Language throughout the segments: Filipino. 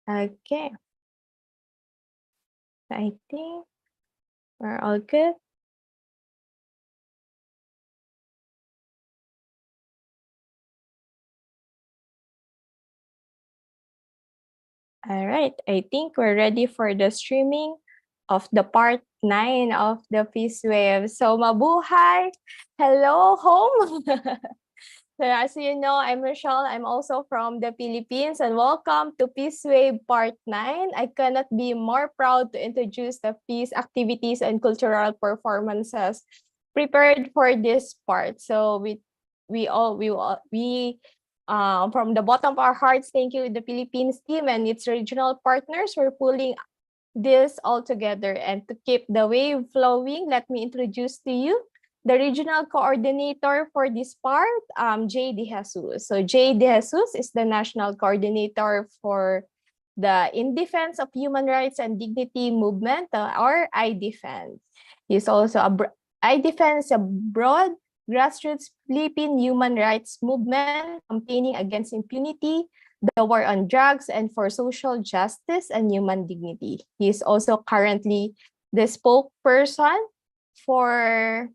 Okay. I think we're all good. All right. I think we're ready for the streaming of the part 9 of the Peace Wave. So mabuhay! Hello, home! So as you know, I'm Rochelle. I'm also from the Philippines and welcome to Peace Wave Part 9. I cannot be more proud to introduce the peace activities and cultural performances prepared for this part. So we from the bottom of our hearts, thank you the Philippines team and its regional partners for pulling this all together. And to keep the wave flowing, let me introduce to you the regional coordinator for this part, Jay De Jesus. So Jay De Jesus is the national coordinator for the In Defense of Human Rights and Dignity movement, or iDefense. He's also iDefense, a broad grassroots Philippine human rights movement campaigning against impunity, the war on drugs, and for social justice and human dignity. He is also currently the spokesperson for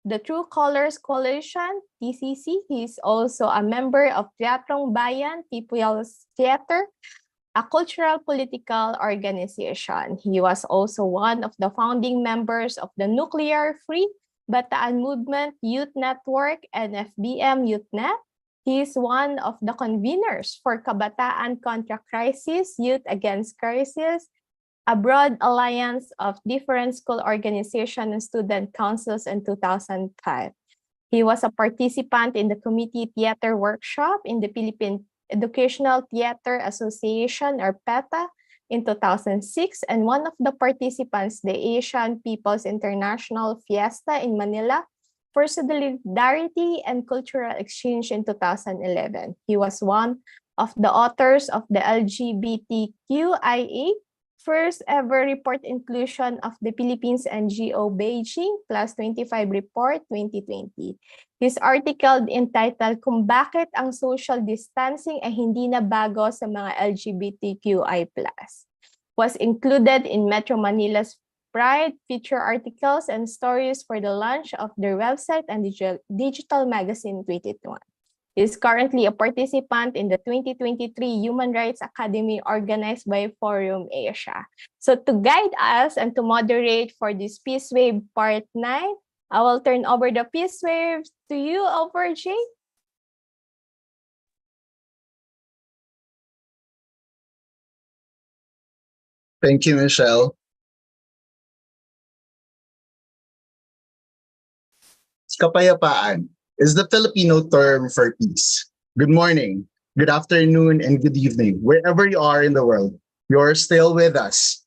the True Colors Coalition, TCC. He is also a member of Teatrong Bayan, People's Theater, a cultural political organization. He was also one of the founding members of the Nuclear Free Bataan Movement Youth Network and FBM YouthNet. He is one of the conveners for Kabataan Contra Crisis, Youth Against Crisis, a broad alliance of different school organizations and student councils in 2005. He was a participant in the Committee Theater Workshop in the Philippine Educational Theater Association, or PETA, in 2006, and one of the participants, the Asian People's International Fiesta in Manila, for solidarity and cultural exchange in 2011. He was one of the authors of the LGBTQIA first ever report inclusion of the Philippines NGO Beijing plus 25 report 2020. His article entitled Kung Bakit ang Social Distancing ay Hindi na Bago sa mga LGBTQI+, was included in Metro Manila's Pride feature articles and stories for the launch of their website and digital magazine 2021. He is currently a participant in the 2023 Human Rights Academy organized by Forum Asia. So to guide us and to moderate for this Peace Wave Part 9, I will turn over the Peace Wave to you, over Jay. Thank you, Michelle. Kapayapaan is the Filipino term for peace. Good morning, good afternoon, and good evening, wherever you are in the world. You're still with us.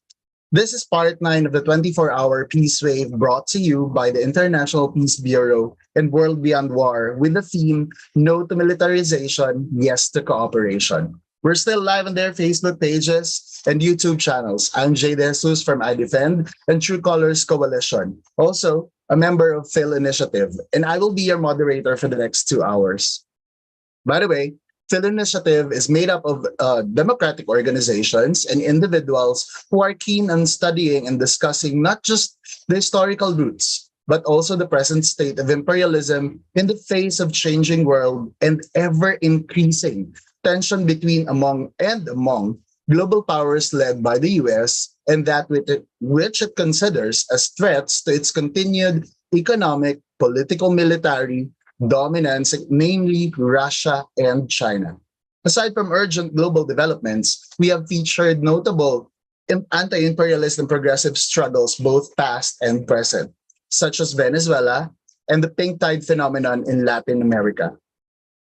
This is part 9 of the 24-hour Peace Wave brought to you by the International Peace Bureau and World Beyond War with the theme No to Militarization, Yes to Cooperation. We're still live on their Facebook pages and YouTube channels. I'm Jay De Jesus from iDefend and True Colors Coalition. Also, a member of Phil Initiative, and I will be your moderator for the next 2 hours. By the way, Phil Initiative is made up of democratic organizations and individuals who are keen on studying and discussing not just the historical roots, but also the present state of imperialism in the face of changing world and ever-increasing tension between among global powers led by the US and that which it considers as threats to its continued economic, political, military dominance, namely Russia and China. Aside from urgent global developments, we have featured notable anti-imperialist and progressive struggles, both past and present, such as Venezuela and the pink tide phenomenon in Latin America.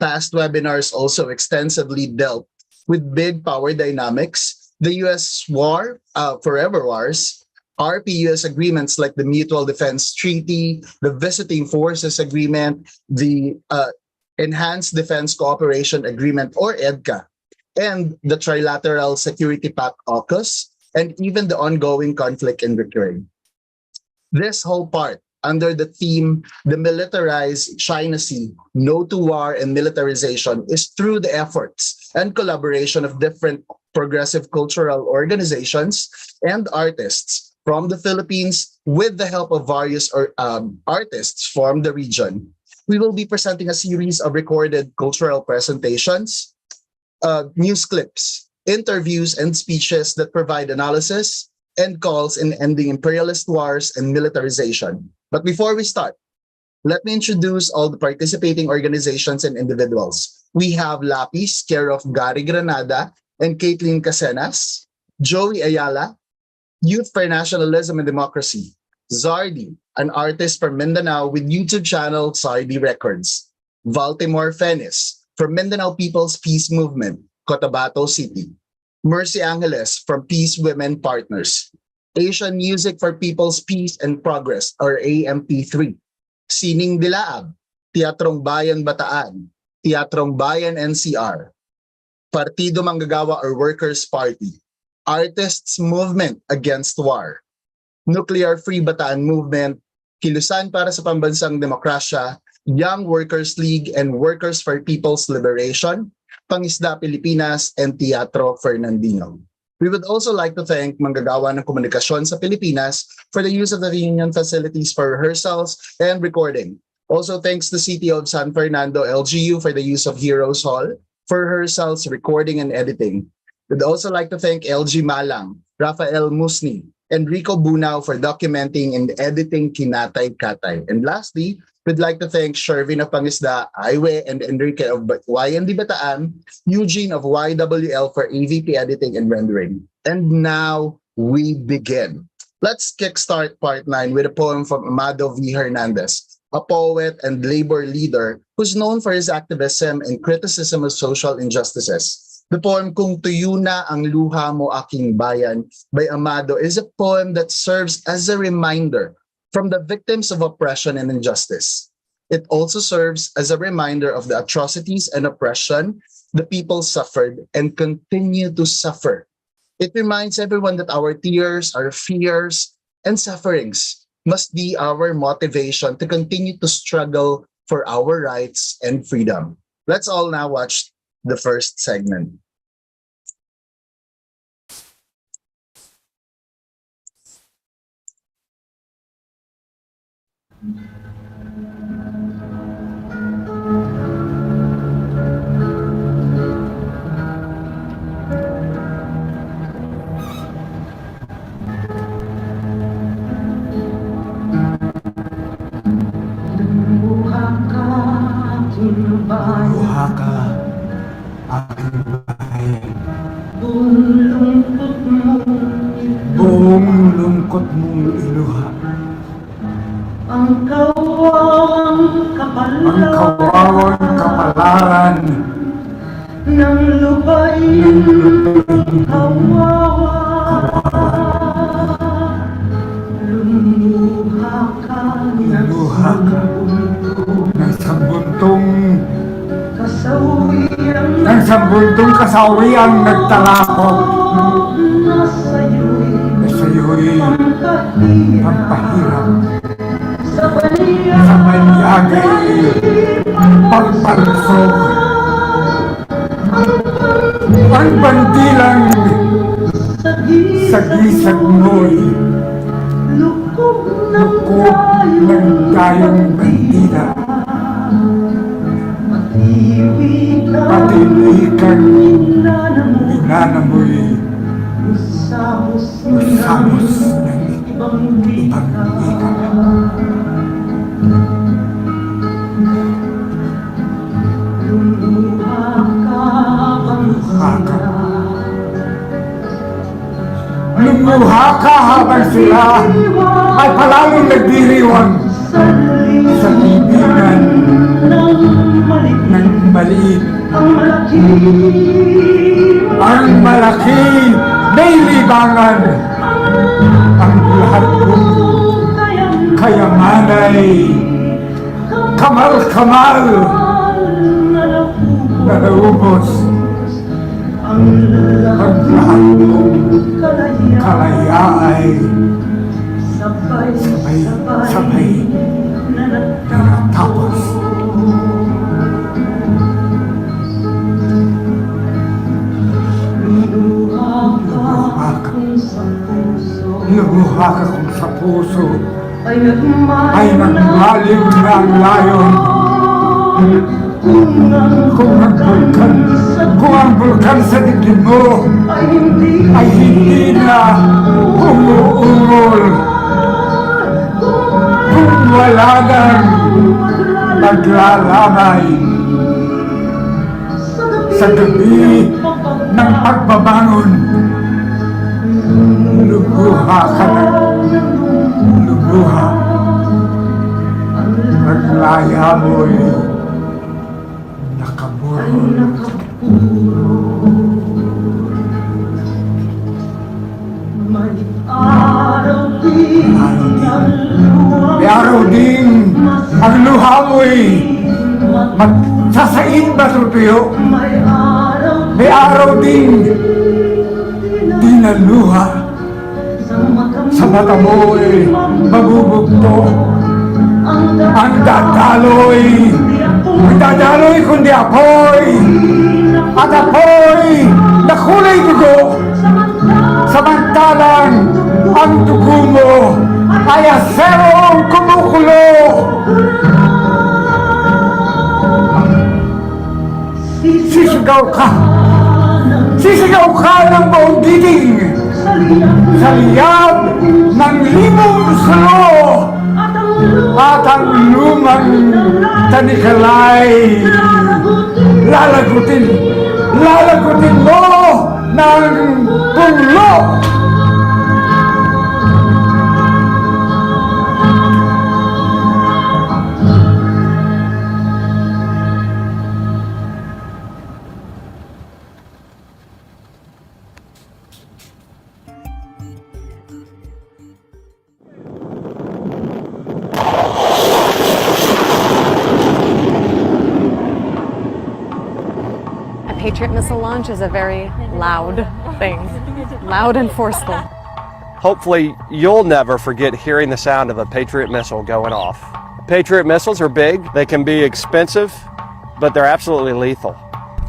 Past webinars also extensively dealt with big power dynamics, the US war, forever wars, RP-US agreements like the Mutual Defense Treaty, the Visiting Forces Agreement, the Enhanced Defense Cooperation Agreement, or EDCA, and the Trilateral Security Pact AUKUS, and even the ongoing conflict in Ukraine. This whole part under the theme Demilitarize China Sea, No to War and Militarization, is through the efforts and collaboration of different progressive cultural organizations and artists from the Philippines with the help of various artists from the region. We will be presenting a series of recorded cultural presentations, news clips, interviews, and speeches that provide analysis and calls in ending imperialist wars and militarization. But before we start, let me introduce all the participating organizations and individuals. We have Lapis, care of Gary Granada and Caitlin Casenas, Joey Ayala, Youth for Nationalism and Democracy, Zardi, an artist from Mindanao with YouTube channel Zardi Records, Baltimore Fenis, from Mindanao People's Peace Movement, Cotabato City, Mercy Angeles from Peace Women Partners, Asian Music for People's Peace and Progress or AMP3, Sining Dilaab, Teatrong Bayan Bataan, Teatrong Bayan NCR, Partido Manggagawa or Workers' Party, Artists Movement Against War, Nuclear Free Bataan Movement, Kilusan para sa Pambansang Demokrasya, Young Workers League and Workers for People's Liberation, Pangisda Pilipinas, and Teatro Fernandino. We would also like to thank Manggagawa ng Komunikasyon sa Pilipinas for the use of the reunion facilities for rehearsals and recording. Also thanks to City of San Fernando LGU for the use of Heroes Hall for rehearsals, recording, and editing. We'd also like to thank LG Malang, Rafael Musni, and Rico Bunao for documenting and editing Kinatay Katay. And lastly, we'd like to thank Shervin of Pangisda, Aiwe, and Enrique of YND Bataan, Eugene of YWL for AVP editing and rendering. And now we begin. Let's kickstart part 9 with a poem from Amado V. Hernandez, a poet and labor leader who's known for his activism and criticism of social injustices. The poem Kung Tuyo Na Ang Luha Mo Aking Bayan by Amado is a poem that serves as a reminder from the victims of oppression and injustice. It also serves as a reminder of the atrocities and oppression the people suffered and continue to suffer. It reminds everyone that our tears, our fears, and sufferings must be our motivation to continue to struggle for our rights and freedom. Let's all now watch the first segment. Luha ka, aking bayan. Buong lungkot mong iluha. Ang kawawang kapalaran ng lupain kawawa. Lumuha ka ng sambuntong kasawiang nagtalakot na sa'yo'y pampahirap sa banyagay pagpalusog ang bandilang sa gisag mo'y lukog ng dayong bandila. Patilikan inanamoy usamos ng ibang wika. Lumuha ka habang sila ay palalong nagdiriwang sa libingan ng maliit. Ang malaki may libangan. Ang lahat kong kayamanay kamal-kamal na naubos. Ang lahat kong kalaya ay sabay Lumuha ka kung sa puso ay ay nagmaliw na ang layon. Kung ang bulkan sa dibdib mo ay hindi na umuungol. Kung wala nang naglalamay sa gabi ng pagbabangon, lumuha ka ng lumuha. Naglaya mo'y nakamuro. may araw din May araw din ang luha mo'y magsasain ba tutuyo? may araw May araw din di na luha sa mata mo'y mabubugto. Ang dadaloy kundi apoy, at apoy na kulay dugo. Samantalang ang dugo mo ay aserong kumukulo. Sisigaw ka ng buong giting sa liyab ng limong sulo. At ang lumang tanikalay lalagutin mo ng punglo. Patriot missile launch is a very loud thing, loud and forceful. Hopefully, you'll never forget hearing the sound of a Patriot missile going off. Patriot missiles are big, they can be expensive, but they're absolutely lethal.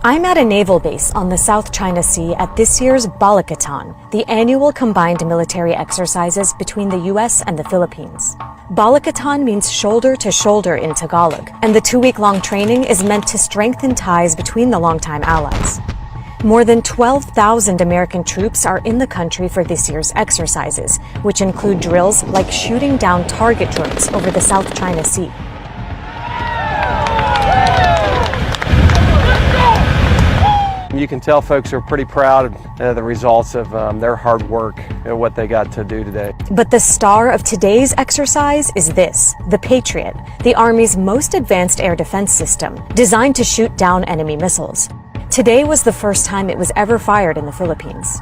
I'm at a naval base on the South China Sea at this year's Balakatan, the annual combined military exercises between the US and the Philippines. Balakatan means shoulder to shoulder in Tagalog, and the 2-week-long training is meant to strengthen ties between the longtime allies. More than 12,000 American troops are in the country for this year's exercises, which include drills like shooting down target drones over the South China Sea. You can tell folks are pretty proud of the results of their hard work and what they got to do today. But the star of today's exercise is this, the Patriot, the Army's most advanced air defense system, designed to shoot down enemy missiles. Today was the first time it was ever fired in the Philippines.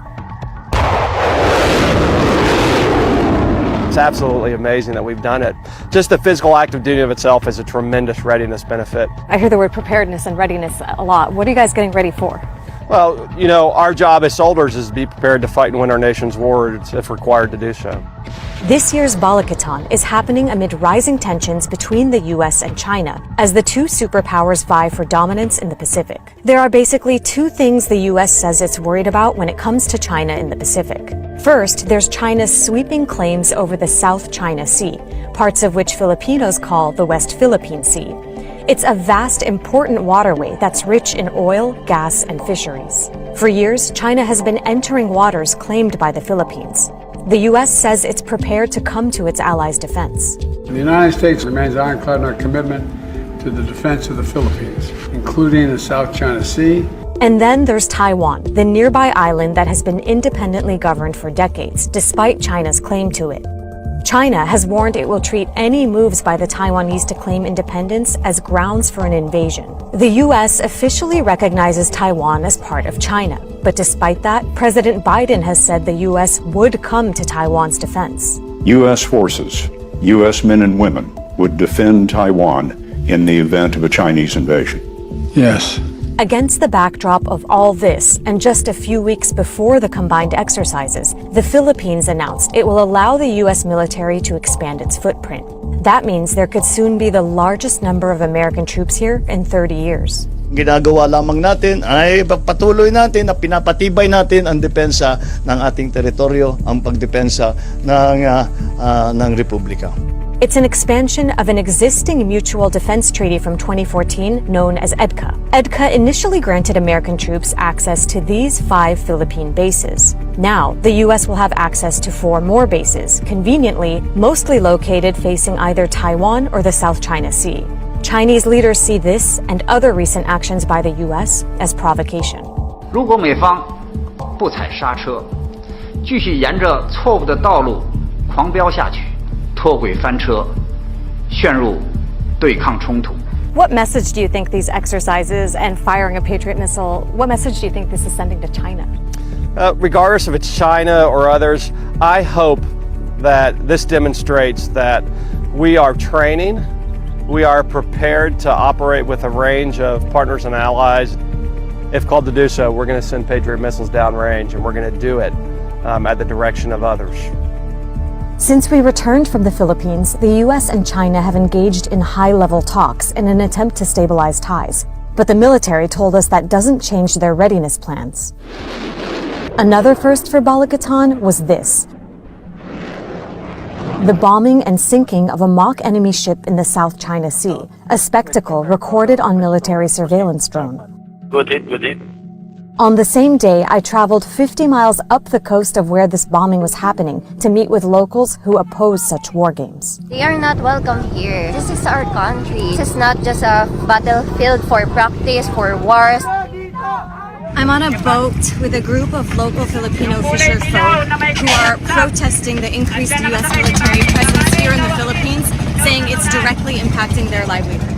It's absolutely amazing that we've done it. Just the physical act of doing it itself is a tremendous readiness benefit. I hear the word preparedness and readiness a lot. What are you guys getting ready for? Well, you know, our job as soldiers is to be prepared to fight and win our nation's wars if required to do so. This year's Balakatan is happening amid rising tensions between the US and China as the two superpowers vie for dominance in the Pacific. There are basically two things the US says it's worried about when it comes to China in the Pacific. First, there's China's sweeping claims over the South China Sea, parts of which Filipinos call the West Philippine Sea. It's a vast, important waterway that's rich in oil, gas, and fisheries. For years, China has been entering waters claimed by the Philippines. The U.S. says it's prepared to come to its allies' defense. The United States remains ironclad in our commitment to the defense of the Philippines, including the South China Sea. And then there's Taiwan, the nearby island that has been independently governed for decades, despite China's claim to it. China has warned it will treat any moves by the Taiwanese to claim independence as grounds for an invasion. The U.S. officially recognizes Taiwan as part of China. But despite that, President Biden has said the U.S. would come to Taiwan's defense. U.S. forces, U.S. men and women would defend Taiwan in the event of a Chinese invasion. Yes. Against the backdrop of all this, and just a few weeks before the combined exercises, the Philippines announced it will allow the U.S. military to expand its footprint. That means there could soon be the largest number of American troops here in 30 years. ginagawa lamang natin ay patuloy natin na pinapatibay natin ang depensa ng ating teritoryo, ang pagdepensa ng Republika. It's an expansion of an existing mutual defense treaty from 2014 known as EDCA. EDCA initially granted American troops access to these 5 Philippine bases. Now, the U.S. will have access to 4 more bases, conveniently, mostly located facing either Taiwan or the South China Sea. Chinese leaders see this and other recent actions by the U.S. as provocation. 如果美方不踩刹车，继续沿着错误的道路狂飙下去，脱轨翻车，陷入对抗冲突。 What message do you think these exercises and firing a Patriot missile, what message do you think this is sending to China? Regardless if it's China or others, I hope that this demonstrates that we are training, we are prepared to operate with a range of partners and allies. If called to do so, we're going to send Patriot missiles downrange, and we're going to do it at the direction of others. Since we returned from the Philippines, the U.S. and China have engaged in high-level talks in an attempt to stabilize ties. But the military told us that doesn't change their readiness plans. Another first for Balikatan was this: the bombing and sinking of a mock enemy ship in the South China Sea, a spectacle recorded on military surveillance drone. Good hit. On the same day, I traveled 50 miles up the coast of where this bombing was happening to meet with locals who oppose such war games. They are not welcome here. This is our country. This is not just a battlefield for practice, for wars. I'm on a boat with a group of local Filipino fisher folk who are protesting the increased U.S. military presence here in the Philippines, saying it's directly impacting their livelihood.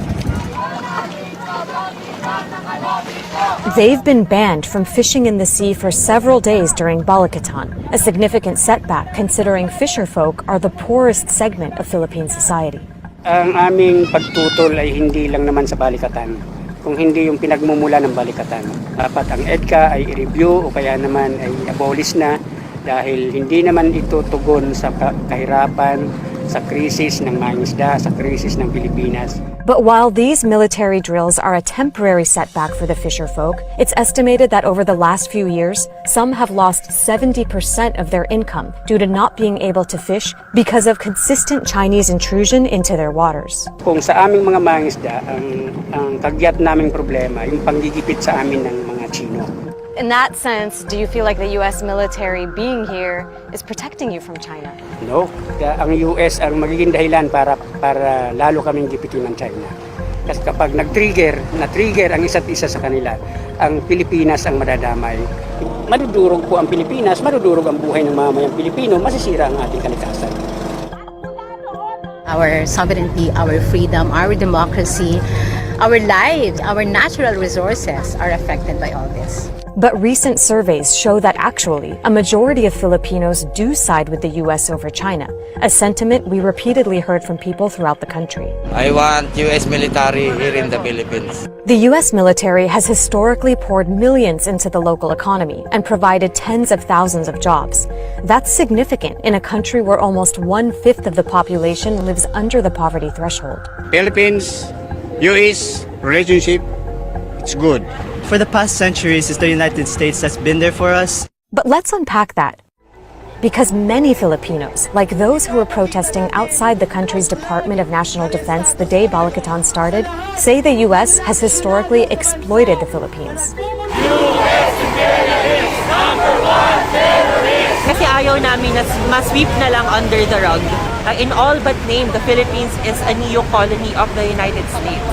They've been banned from fishing in the sea for several days during Balikatan, a significant setback considering fisher folk are the poorest segment of Philippine society. Ang aming pagtutol ay hindi lang naman sa Balikatan, kung hindi yung pinagmumula ng Balikatan. Dapat ang EDCA ay i-review o kaya naman ay abolish na dahil hindi naman ito tugon sa kahirapan, sa krisis ng mangingisda, sa krisis ng Pilipinas. But while these military drills are a temporary setback for the fisher folk, it's estimated that over the last few years, some have lost 70% of their income due to not being able to fish because of consistent Chinese intrusion into their waters. Kung sa aming mga mangingisda, ang kagyat naming problema, yung panggigipit sa amin ng mga Chino. In that sense, do you feel like the U.S. military being here is protecting you from China? No, ang US ang magiging dahilan para lalo kaming gipitin ng China. Kasi kapag na-trigger ang isa't isa sa kanila, ang Pilipinas ang madadamay. Madudurog po ang Pilipinas, madudurog ang buhay ng mamamayang Pilipino, masisira ang ating kalikasan. Our sovereignty, our freedom, our democracy, our lives, our natural resources are affected by all this. But recent surveys show that actually, a majority of Filipinos do side with the U.S. over China, a sentiment we repeatedly heard from people throughout the country. I want U.S. military here in the Philippines. The U.S. military has historically poured millions into the local economy and provided tens of thousands of jobs. That's significant in a country where almost 1/5 of the population lives under the poverty threshold. Philippines-US relationship, it's good. For the past centuries, it's the United States that's been there for us. But let's unpack that. Because many Filipinos, like those who were protesting outside the country's Department of National Defense the day Balikatan started, say the U.S. has historically exploited the Philippines. U.S. imperialist, #1 terrorist! Kasi ayaw namin na ma-sweep na lang under the rug. In all but name, the Philippines is a neo-colony of the United States.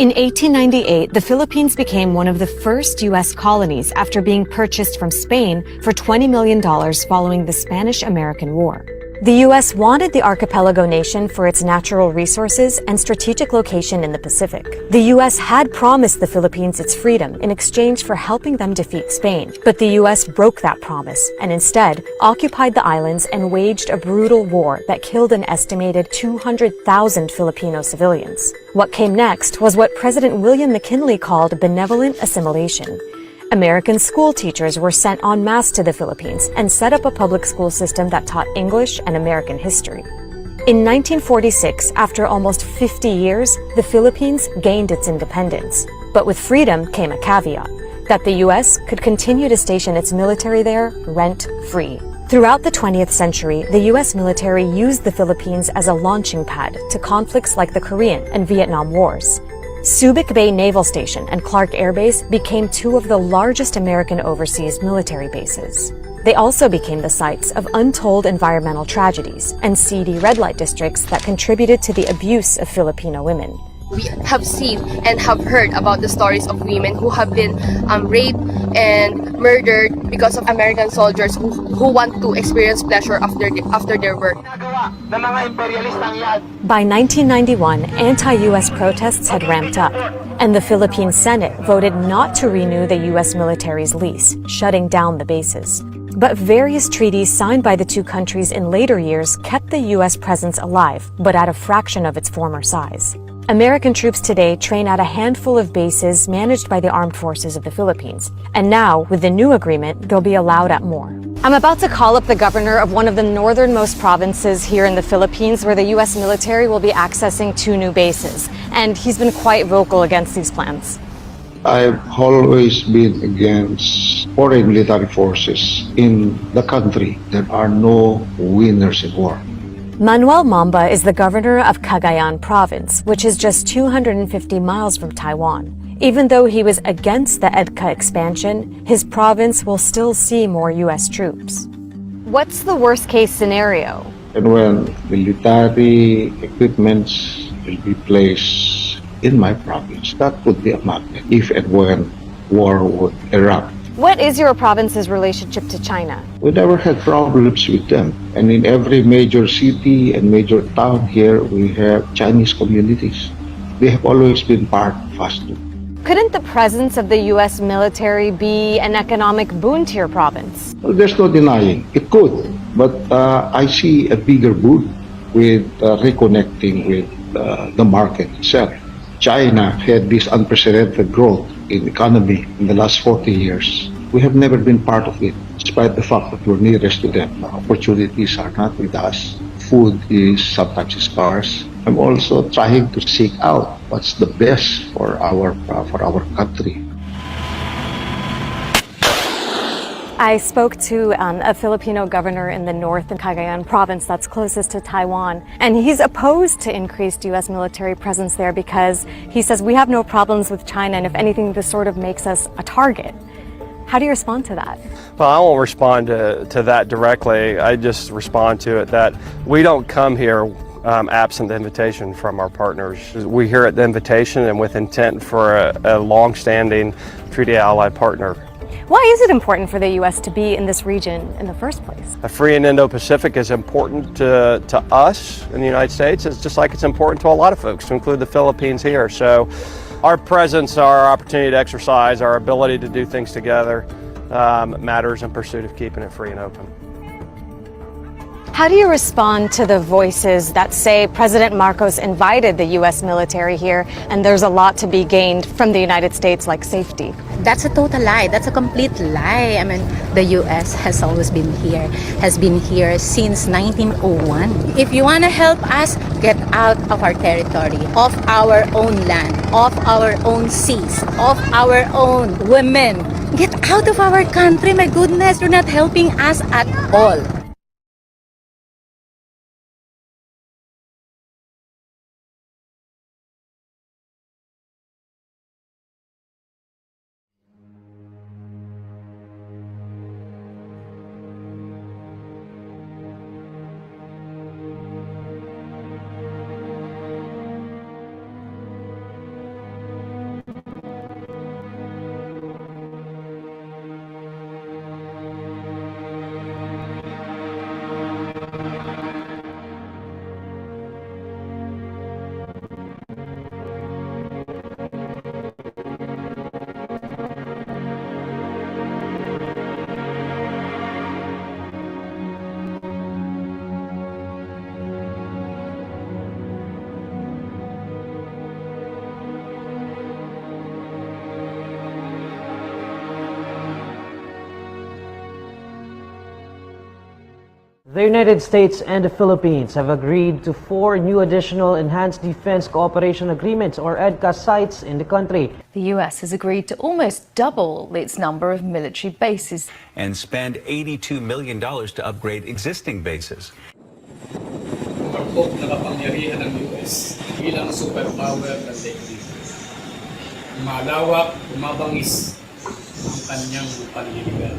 In 1898, the Philippines became one of the first U.S. colonies after being purchased from Spain for $20 million following the Spanish-American War. The U.S. wanted the archipelago nation for its natural resources and strategic location in the Pacific. The U.S. had promised the Philippines its freedom in exchange for helping them defeat Spain, but the U.S. broke that promise and instead occupied the islands and waged a brutal war that killed an estimated 200,000 Filipino civilians. What came next was what President William McKinley called benevolent assimilation. American school teachers were sent en masse to the Philippines and set up a public school system that taught English and American history. In 1946, after almost 50 years, the Philippines gained its independence. But with freedom came a caveat, that the US could continue to station its military there rent-free. Throughout the 20th century, the US military used the Philippines as a launching pad to conflicts like the Korean and Vietnam Wars. Subic Bay Naval Station and Clark Air Base became two of the largest American overseas military bases. They also became the sites of untold environmental tragedies and seedy red light districts that contributed to the abuse of Filipino women. We have seen and have heard about the stories of women who have been raped and murdered because of American soldiers who want to experience pleasure after their work. By 1991, anti-US protests had ramped up, and the Philippine Senate voted not to renew the US military's lease, shutting down the bases. But various treaties signed by the two countries in later years kept the US presence alive, but at a fraction of its former size. American troops today train at a handful of bases managed by the armed forces of the Philippines. And now, with the new agreement, they'll be allowed at more. I'm about to call up the governor of one of the northernmost provinces here in the Philippines, where the US military will be accessing two new bases. And he's been quite vocal against these plans. I've always been against foreign military forces in the country. There are no winners in war. Manuel Mamba is the governor of Cagayan province, which is just 250 miles from Taiwan. Even though he was against the EDCA expansion, his province will still see more US troops. What's the worst case scenario? And when military equipments will be placed in my province, that would be a magnet if and when war would erupt. What is your province's relationship to China? We never had problems with them. And in every major city and major town here, we have Chinese communities. They have always been part of us too. Couldn't the presence of the US military be an economic boon to your province? Well, there's no denying. It could. But I see a bigger boon with reconnecting with the market itself. China had this unprecedented growth in the economy in the last 40 years. We have never been part of it, despite the fact that we're nearest to them. Opportunities are not with us. Food is sometimes scarce. I'm also trying to seek out what's the best for our country. I spoke to a Filipino governor in the north in Cagayan province that's closest to Taiwan, and he's opposed to increased U.S. military presence there because he says we have no problems with China, and if anything, this sort of makes us a target. How do you respond to that? Well, I won't respond to that directly. I just respond to it that we don't come here absent the invitation from our partners. We hear at the invitation and with intent for a long-standing treaty ally partner. Why is it important for the U.S. to be in this region in the first place? A free and Indo-Pacific is important to us in the United States. It's just like it's important to a lot of folks, to include the Philippines here. So our presence, our opportunity to exercise, our ability to do things together matters in pursuit of keeping it free and open. How do you respond to the voices that say President Marcos invited the U.S. military here and there's a lot to be gained from the United States, like safety? That's a total lie. That's a complete lie. I mean, the U.S. has always been here, since 1901. If you want to help us, get out of our territory, off our own land, off our own seas, off our own women. Get out of our country, my goodness, you're not helping us at all. The United States and the Philippines have agreed to 4 new additional Enhanced Defense Cooperation Agreements, or EDCA, sites in the country. The U.S. has agreed to almost double its number of military bases and spend $82 million to upgrade existing bases. Pagpok na kapangyarihan ng US bilang superpower ng daigdig. Malawak, umabangis ang kanyang panliligan.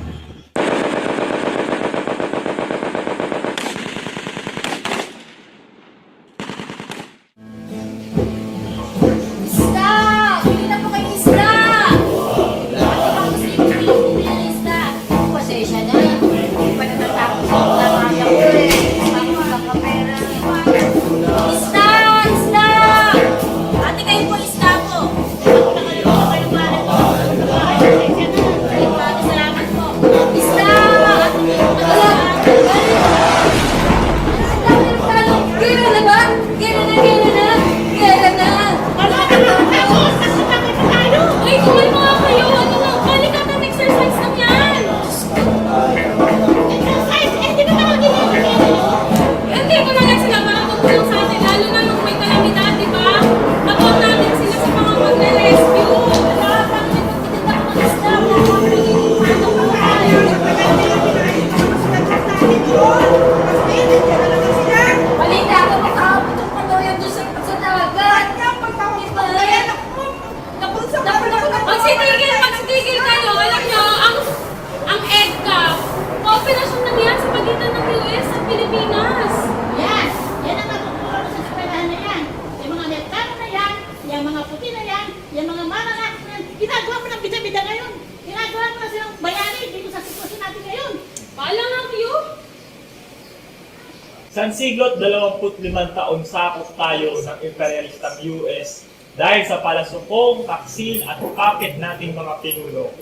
Sansiglot 25 taon sakop tayo ng imperialistang US dahil sa palasukong, taksil at kapit nating mga pinuno.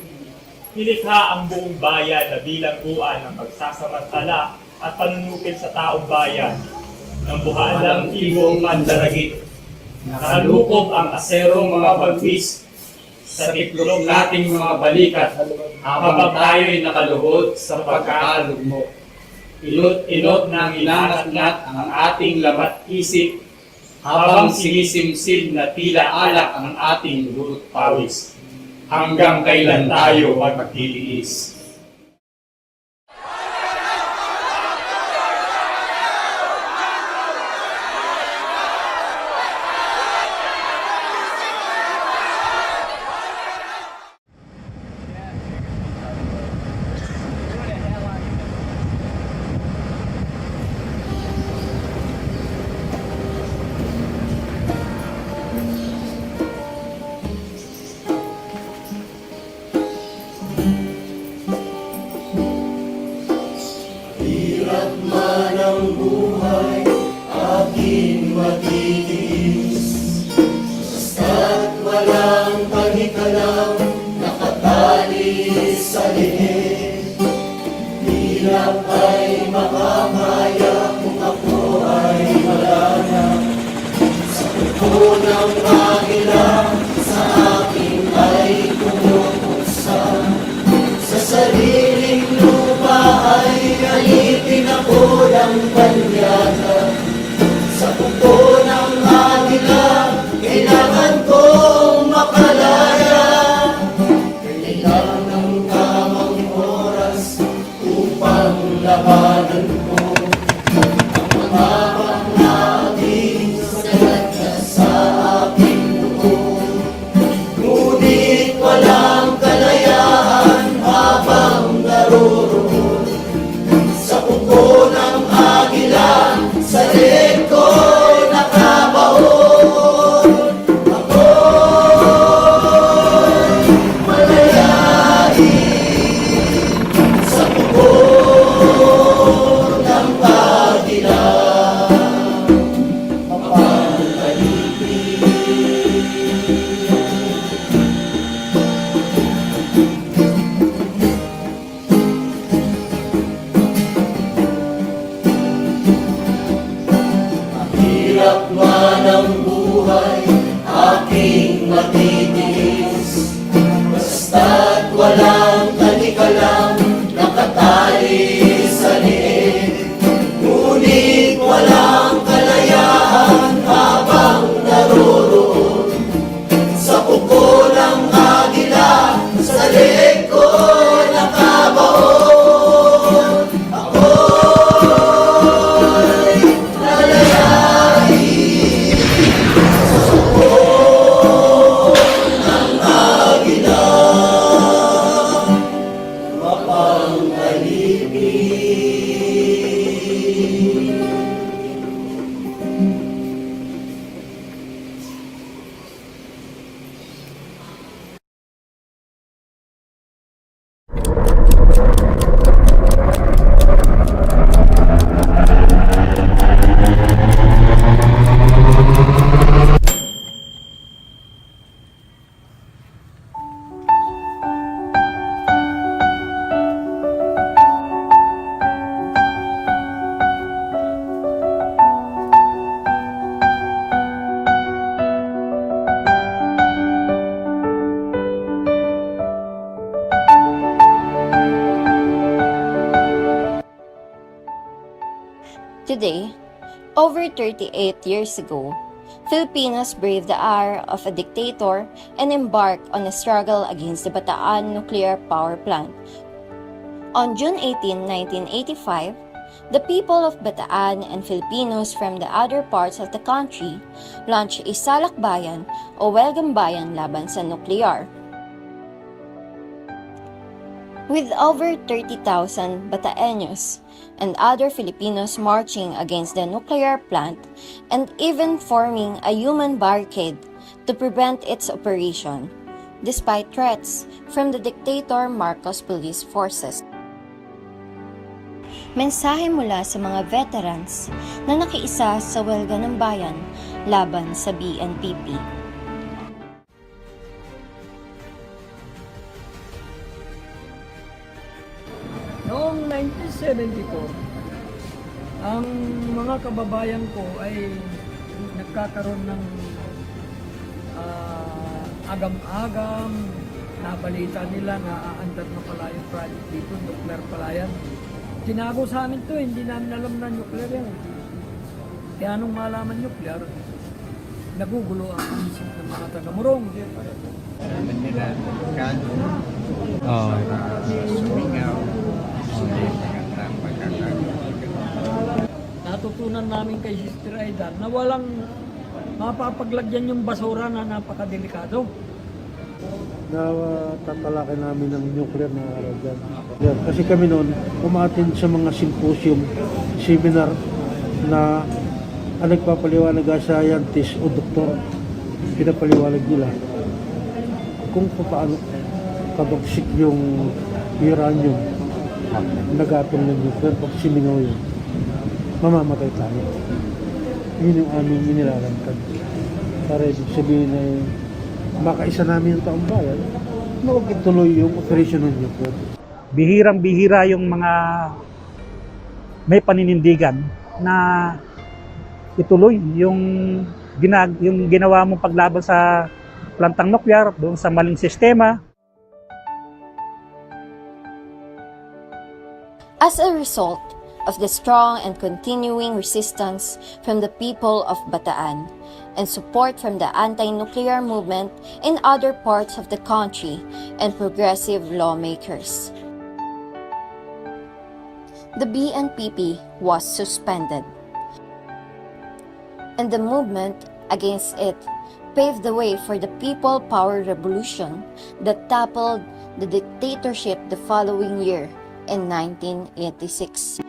Nilikha ang buong bayan na bilangguan ng pagsasamantala at panunukil sa taong bayan ng buhalang ibong pandaragit. Nakalukob ang aserong mga bagwis sa tiklop nating mga balikat habang tayo'y nakaluhod sa pagkaalugmo. Ilot-ilot ng inangat-ngat ang ating lamat isip habang sinisimsim na tila alak ang ating lurot pawis. Hanggang kailan tayo magtitiis? Today, over 38 years ago, Filipinos braved the ire of a dictator and embarked on a struggle against the Bataan nuclear power plant. On June 18, 1985, the people of Bataan and Filipinos from the other parts of the country launched a salakbayan o welgambayan laban sa nuklear. With over 30,000 Bataeños and other Filipinos marching against the nuclear plant and even forming a human barricade to prevent its operation, despite threats from the dictator Marcos police forces. Mensahe mula sa mga veterans na nakiisa sa welga ng bayan laban sa BNPP. Noong 1974, ang mga kababayan ko ay nagkakaroon ng agam-agam, nabalita nila na aandar na pala yung project dito, nuclear pala yan. Tinago sa amin to, hindi namin alam na nuclear yan. Kaya nung malaman nuclear, nagugulo ang isip ng mga taga-Murong. Natutunan namin kay Sister Aidan na walang mapapaglagyan yung basura na napakadelikado. Tatalakay namin ng nuclear na araw dyan. Yeah, kasi kami noon, umatin sa mga symposium, seminar na nagpapaliwanag sa scientist o doktor, pinapaliwanag nila kung paano kadoksik yung uranium nagatong ng nuclear pag simingaw yun, mamamatay tayo. Yun yung aming inilalantad. Para ibig sabihin ay makaisa namin yung taong bayan, makakituloy yung operasyon ng nuclear. Bihirang-bihira yung mga may paninindigan na ituloy yung ginawa mong paglaban sa plantang nuclear doon sa maling sistema. As a result of the strong and continuing resistance from the people of Bataan and support from the anti-nuclear movement in other parts of the country and progressive lawmakers, the BNPP was suspended, and the movement against it paved the way for the People Power Revolution that toppled the dictatorship the following year in 1986.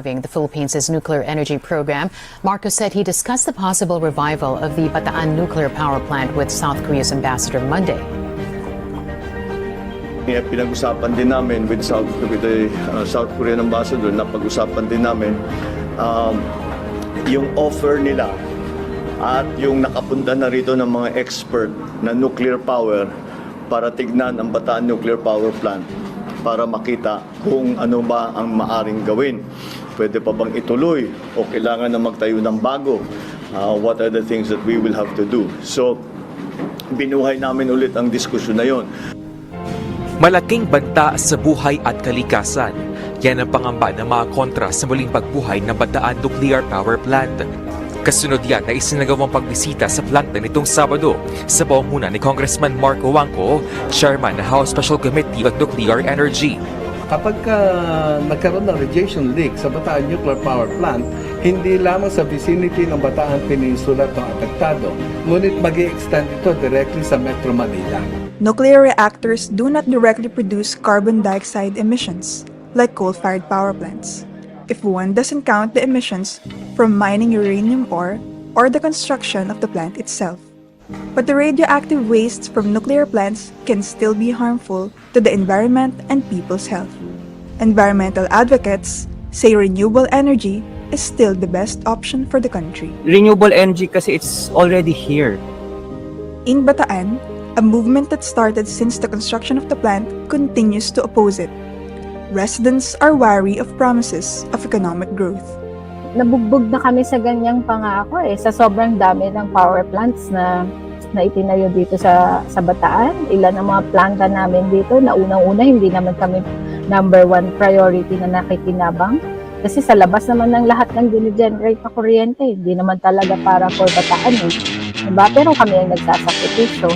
The Philippines' nuclear energy program. Marcos said he discussed the possible revival of the Bataan nuclear power plant with South Korea's ambassador Monday. Pinag-usapan din namin with the South Korean ambassador, napag-usapan din namin yung offer nila at yung nakapunta na rito ng mga expert na nuclear power para tignan ang Bataan Nuclear Power Plant para makita kung ano ba ang maaring gawin. Pwede pa bang ituloy o kailangan na magtayo ng bago? What are the things that we will have to do? So, binuhay namin ulit ang diskusyon na yon. Malaking banta sa buhay at kalikasan. Yan ang pangamba ng mga kontra sa muling pagbuhay ng Bataan Nuclear Power Plant. Kasunod yan na isinagawang pagbisita sa planta nitong Sabado sa pamumuno ni Congressman Marco Wangco, Chairman ng House Special Committee on Nuclear Energy. Kapag nagkaroon ng radiation leak sa Bataan Nuclear Power Plant, hindi lamang sa vicinity ng Bataan Peninsula ito apektado, ngunit mag-i-extend ito directly sa Metro Manila. Nuclear reactors do not directly produce carbon dioxide emissions, like coal-fired power plants, if one doesn't count the emissions from mining uranium ore or the construction of the plant itself. But the radioactive wastes from nuclear plants can still be harmful to the environment and people's health. Environmental advocates say renewable energy is still the best option for the country. Renewable energy kasi it's already here. In Bataan, a movement that started since the construction of the plant continues to oppose it. Residents are wary of promises of economic growth. Nabugbog na kami sa ganyang pangako sa sobrang dami ng power plants na itinayo dito sa Bataan. Ilan ang mga planta namin dito na unang-una hindi naman kami number 1 priority na nakikinabang. Kasi sa labas naman ng lahat ng dinigenerate na kuryente, hindi naman talaga para for Bataan Diba? Pero kami ang nagsasakripisyo.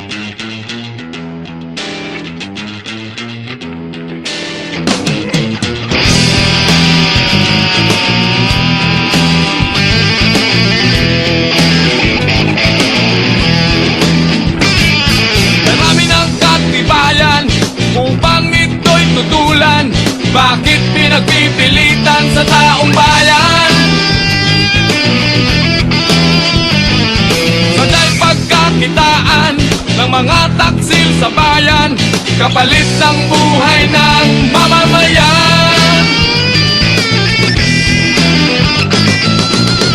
Bakit pinagpipilitan sa taong bayan? Sadya'y pagkakitaan ng mga taksil sa bayan, kapalit ng buhay ng mamamayan.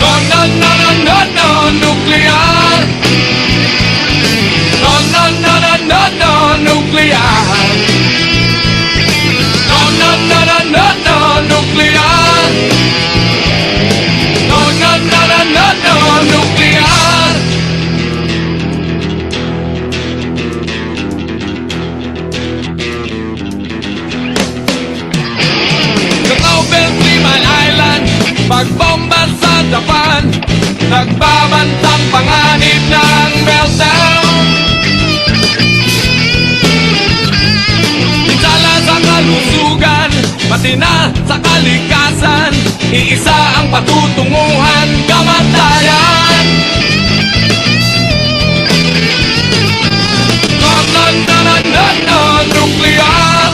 No, no, no, no, no, no, nuclear. No, no, no, no, no, no, nuclear. No, no, no, no, no, nuclear. No, no, no, no, no, no, nuclear. Sa Nobel Freeman Island, pagbomba sa Japan, nagbabantang panganib ng meltdown. Pinsala sa kalusugan, pati na sa kalikasan, iisa ang patutunguhan, kamatayan. No, no, no, no, no, no, nuclear.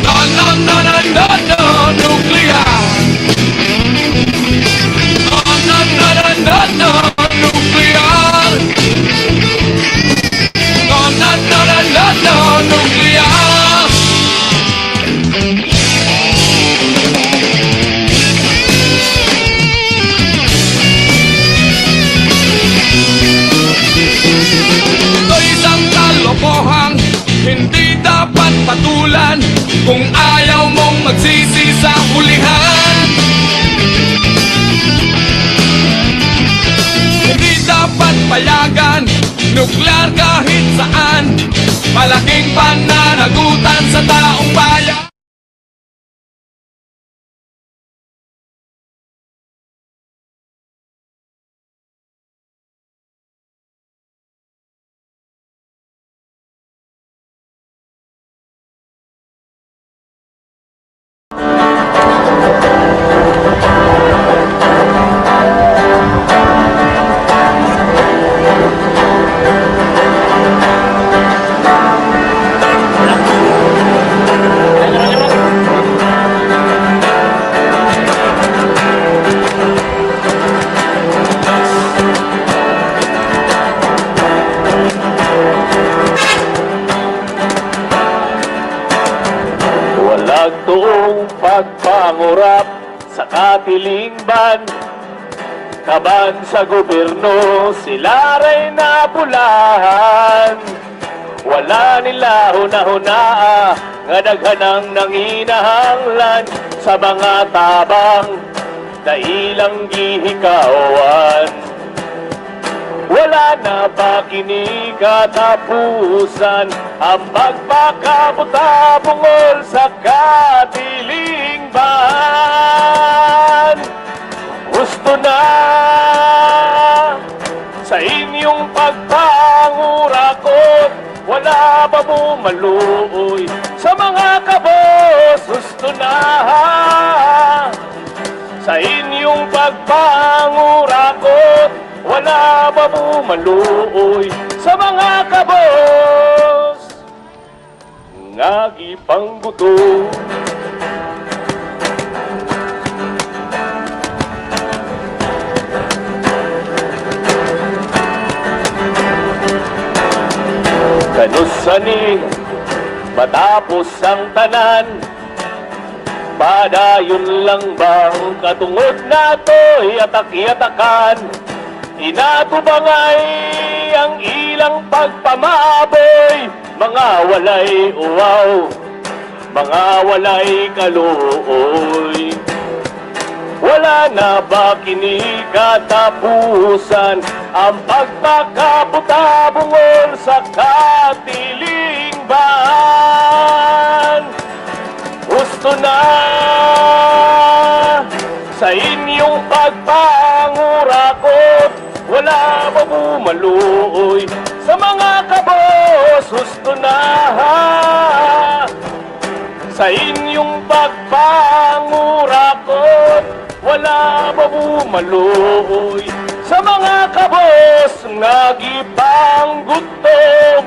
No, no, no, no, no, no, nuclear. No, no, no, no, no, no, nuclear. No, no, no, no, no, no, nuclear. Ito isang kalokohang hindi dapat patulan kung ayaw mong magsisi sa hulihan. Hindi dapat payagan, nuklear kahit saan, malaking pananagutan sa taong bayan. Toong pagpangurap sa katilingban, kaban sa gobyerno sila ray napulahan. Kala nila hunahuna nga daghanang nanginahanglan sa mga tabang na ilang gihikawan. Wala na ba kini katapusan ang pagpakabuta bungol sa katilingban? Gusto na sa inyong pagpangurakot, wala ba mo maluoy sa mga kabos? Gusto na sa inyong pagpangurakot, wala ba mo maluoy sa mga kabos nga gipangguto? Kanusani matapos ang tanan, padayon lang bang katungod nato'y atak-atakan? Inatubangay ang ilang pagpamaboy, mga walay uwaw, mga walay kaluoy. Wala na ba kini katapusan ang pagpakabuta bungol sa katilingban? Gusto na sa inyong pagpangurakot, wala ba mo maluoy sa mga kabos? Gusto na sa inyong pagpangurakot, wala ba mo maluoy sa mga kabos nga gipanggutom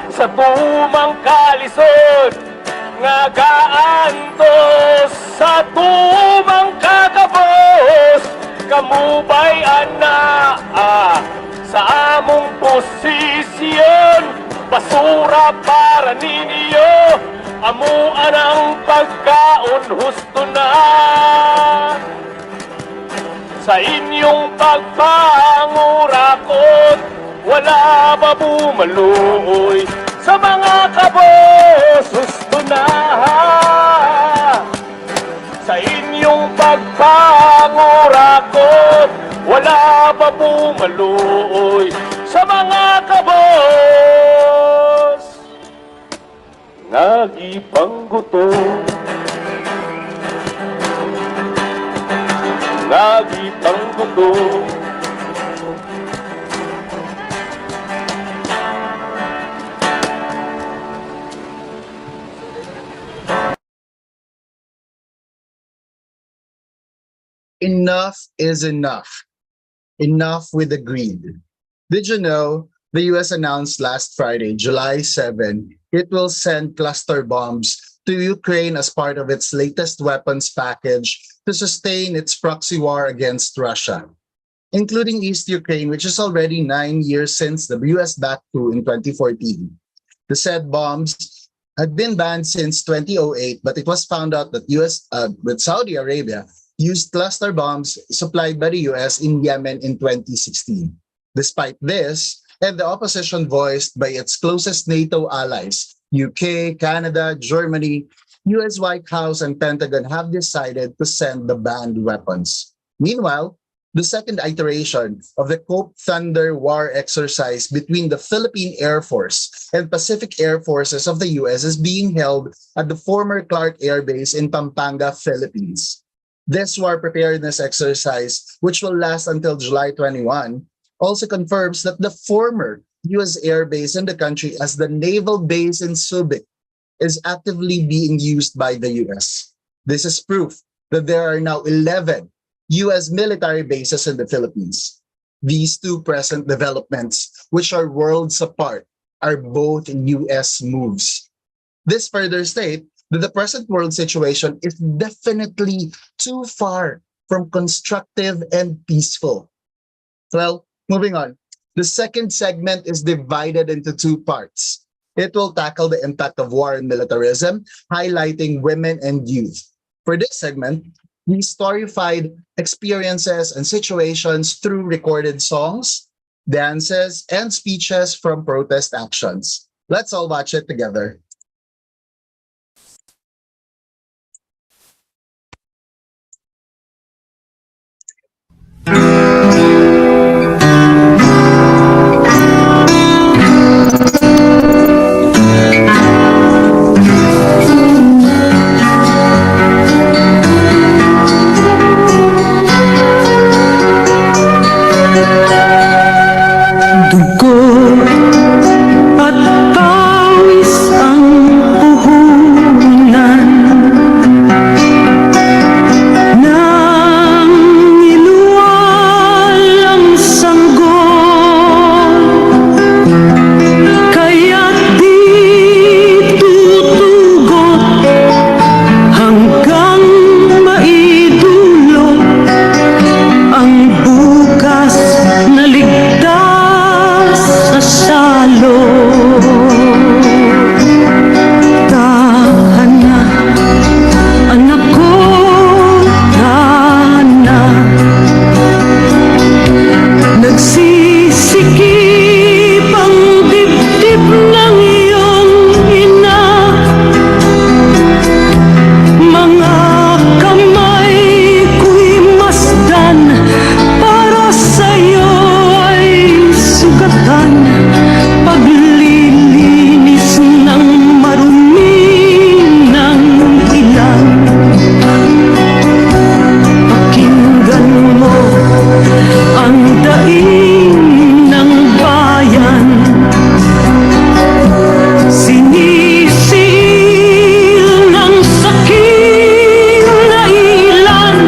sa tumang kalisod nga gaantos sa tumang kakabos? Kamubay ana sa among posisyon, basura para ninyo, amo anang pagkaon. Husto na sa inyong pagpangurakot, wala ba mo maluoy sa mga kabos? Husto na sa inyong pagpangurakot, wala ba mo maluoy sa mga kabos nga gipanggutom? Nga gipanggutom. Enough is enough. Enough with the greed. Did you know the US announced last Friday, July 7, it will send cluster bombs to Ukraine as part of its latest weapons package to sustain its proxy war against Russia, including East Ukraine, which is already 9 years since the US-backed coup in 2014. The said bombs had been banned since 2008, but it was found out that US, with Saudi Arabia, used cluster bombs supplied by the US in Yemen in 2016. Despite this, and the opposition voiced by its closest NATO allies, UK, Canada, Germany, US White House and Pentagon have decided to send the banned weapons. Meanwhile, the second iteration of the Cope Thunder war exercise between the Philippine Air Force and Pacific Air Forces of the US is being held at the former Clark Air Base in Pampanga, Philippines. This war preparedness exercise, which will last until July 21, also confirms that the former US Air Base in the country as the naval base in Subic is actively being used by the US. This is proof that there are now 11 US military bases in the Philippines. These two present developments, which are worlds apart, are both US moves. This further states that the present world situation is definitely too far from constructive and peaceful. Well, moving on. The second segment is divided into two parts. It will tackle the impact of war and militarism, highlighting women and youth. For this segment, we storified experiences and situations through recorded songs, dances, and speeches from protest actions. Let's all watch it together. Dugo at pawis ang puhunan ng iluwalang sanggol, kaya't di tutugot hanggang maidulot ang bukas na ligtas sa salo. Tahan na, anak ko, tahan na. Nagsisikip ang dibdib ng iyong ina, mga kamay ko'y masdan para sa'yo ay sugatan. Paglilinis ng marumi ng ilan, pakinggan mo ang daing ng bayan. Sinisil ng saking na ilan,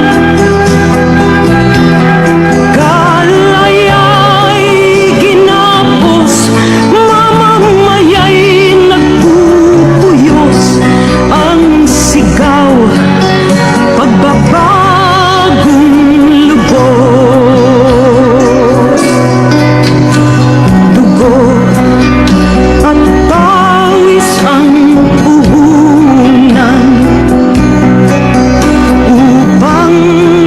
kalaya'y ginapos, mamamaya'y nagpupuyos. Ang sigaw, pagbabagong lubos. Dugo at pawis ang puhunan upang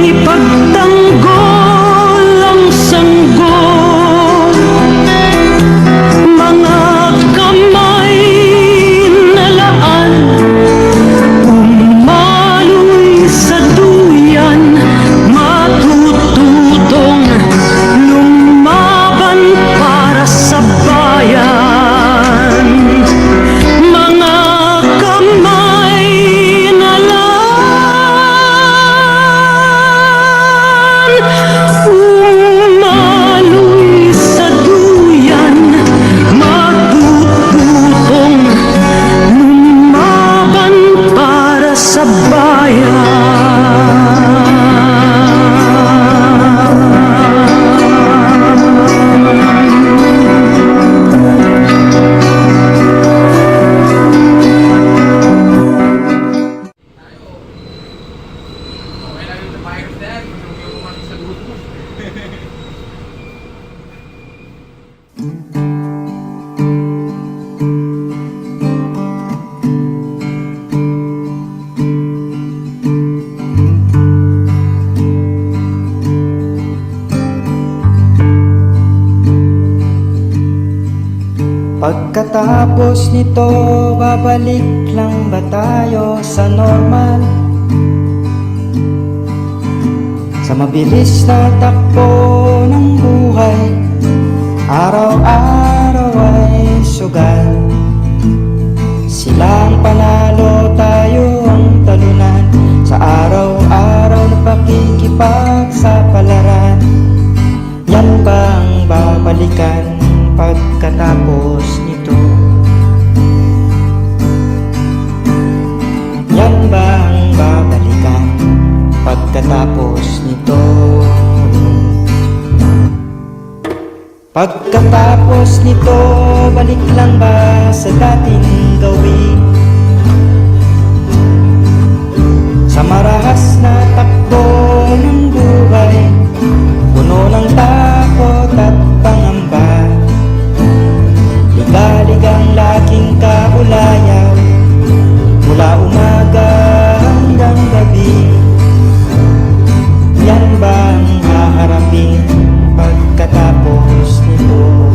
ipagtanggol ang sanggol. Mga kamay na laan, umaloy sa duyan, matututong lumaban para sa bayan. Mga kamay na laan, umaloy sa duyan, matututong lumaban para sa bayan. Pagkatapos nito, babalik lang ba tayo sa normal? Sa mabilis na takbo ng buhay, araw-araw ay sugal. Silang panalo, tayo ang talunan, sa araw-araw na pakikipagsapalaran. Yan bang babalikan pagkatapos nito? Yan bang babalikan pagkatapos nito? Pagkatapos nito, balik lang ba sa dating gawin? Sa marahas na takbo ng buhay, puno ng takot at pangamba, ligalig-ligang laking kaulayaw, mula umaga hanggang gabi. Yan bang haharapin pagkatapos nito?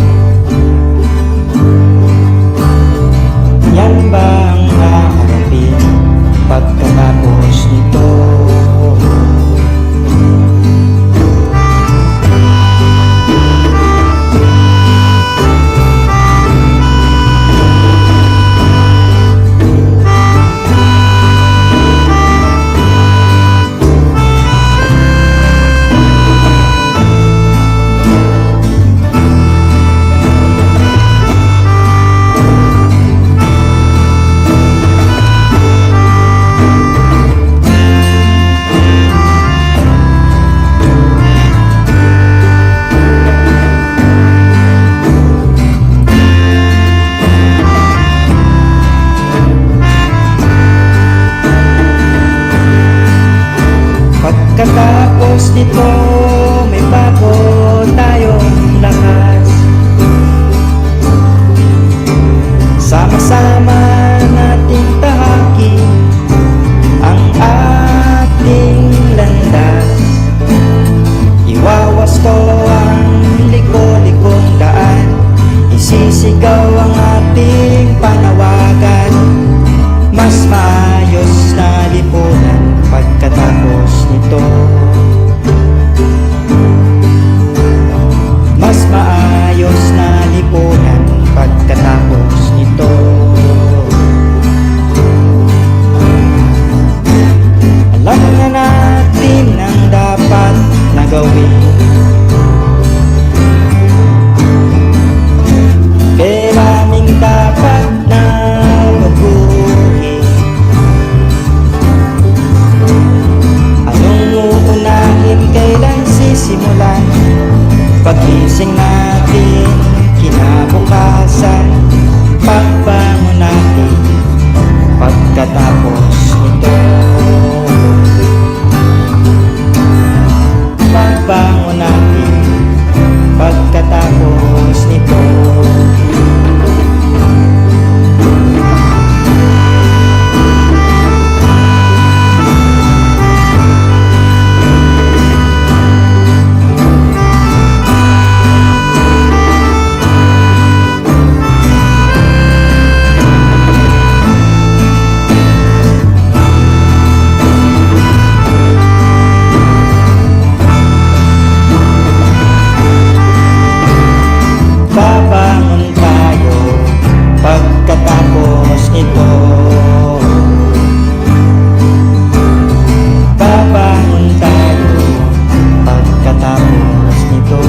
nito. Babangon tayo pagkatapos nito.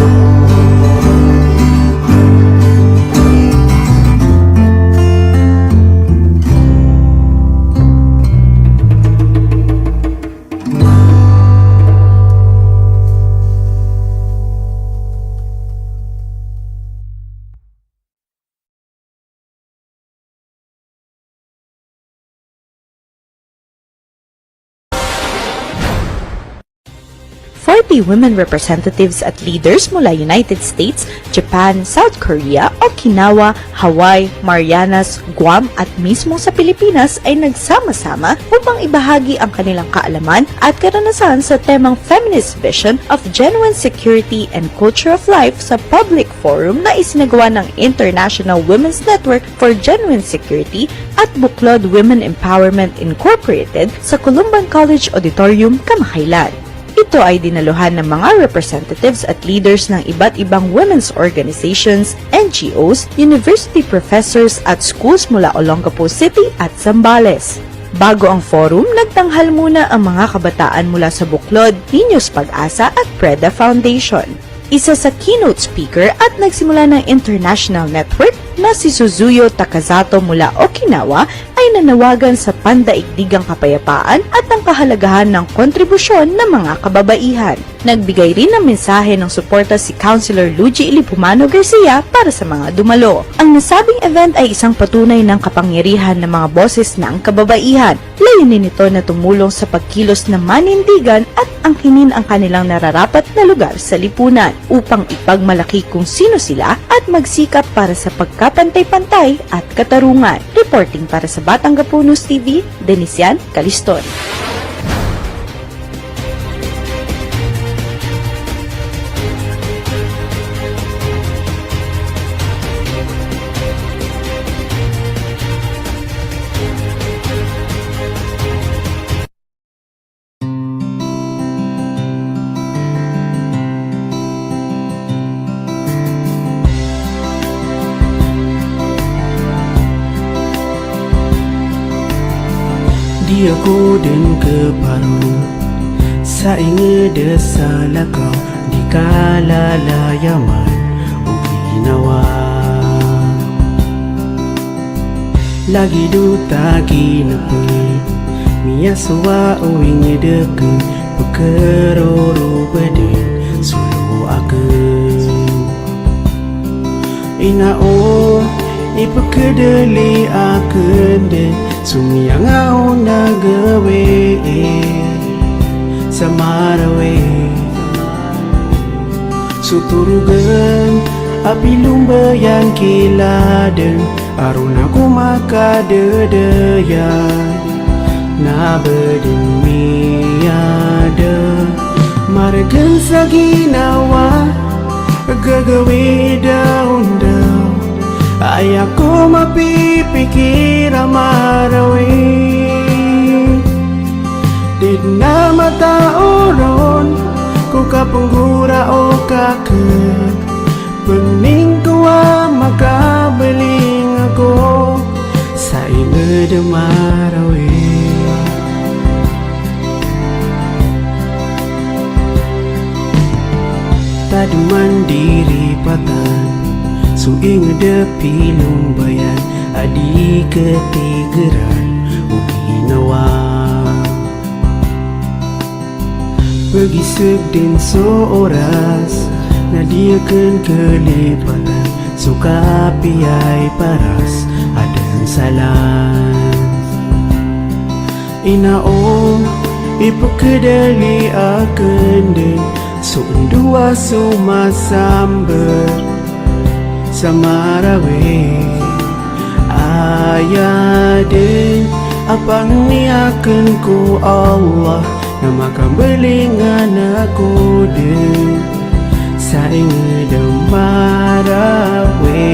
Women representatives at leaders mula United States, Japan, South Korea, Okinawa, Hawaii, Marianas, Guam at mismo sa Pilipinas ay nagsama-sama upang ibahagi ang kanilang kaalaman at karanasan sa temang Feminist Vision of Genuine Security and Culture of Life sa public forum na isinagawa ng International Women's Network for Genuine Security at Buklod Women Empowerment Incorporated sa Columban College Auditorium, kamakailan. Ito ay dinaluhan ng mga representatives at leaders ng iba't ibang women's organizations, NGOs, university professors at schools mula Olongapo City at Zambales. Bago ang forum, nagtanghal muna ang mga kabataan mula sa Buklod, Niños Pag-asa at Preda Foundation. Isa sa keynote speaker at nagsimula ng international network na si Suzuyo Takazato mula Okinawa ay nanawagan sa pandaigdigang kapayapaan at ang kahalagahan ng kontribusyon ng mga kababaihan. Nagbigay rin ng mensahe ng suporta si Councilor Luigi Ilipumano Garcia para sa mga dumalo. Ang nasabing event ay isang patunay ng kapangyarihan ng mga boses ng kababaihan. Layunin nito na tumulong sa pagkilos ng manindigan at angkinin ang kanilang nararapat na lugar sa lipunan upang ipagmalaki kung sino sila at magsikap para sa pagkapantay-pantay at katarungan. Reporting para sa Batanggapo News TV, Denisian Caliston. Di ako din keparu sa ingeda sa lakaw, di kalalayaman o ginawa. Lagi duta ginapay miya suwa o ingeda ke pekeroro bedin sulu akan ina o ipekedeli akan den sumiyang ako nagawe sa marawe suturugan api lumbayan kiladen aron ako makadadayan na bedemiyada maragan sa ginawa gagawi daon-daon ay ako mapipikir marawin. Di na mataoron ko kapunggura o kakag Bening kuwa makabaling ako sa ingeda marawin. Taduman diri patan so ingeda pilong bayan adi ketigeran o ginawa. Pagisag din so oras na di akan kelipatan so kapiyay paras adan salan. Inaong ipakedali akan din so dua sumasamber sa marawe ayadin apang niakan ko Allah na makabalingan ako din sa ingeda marawe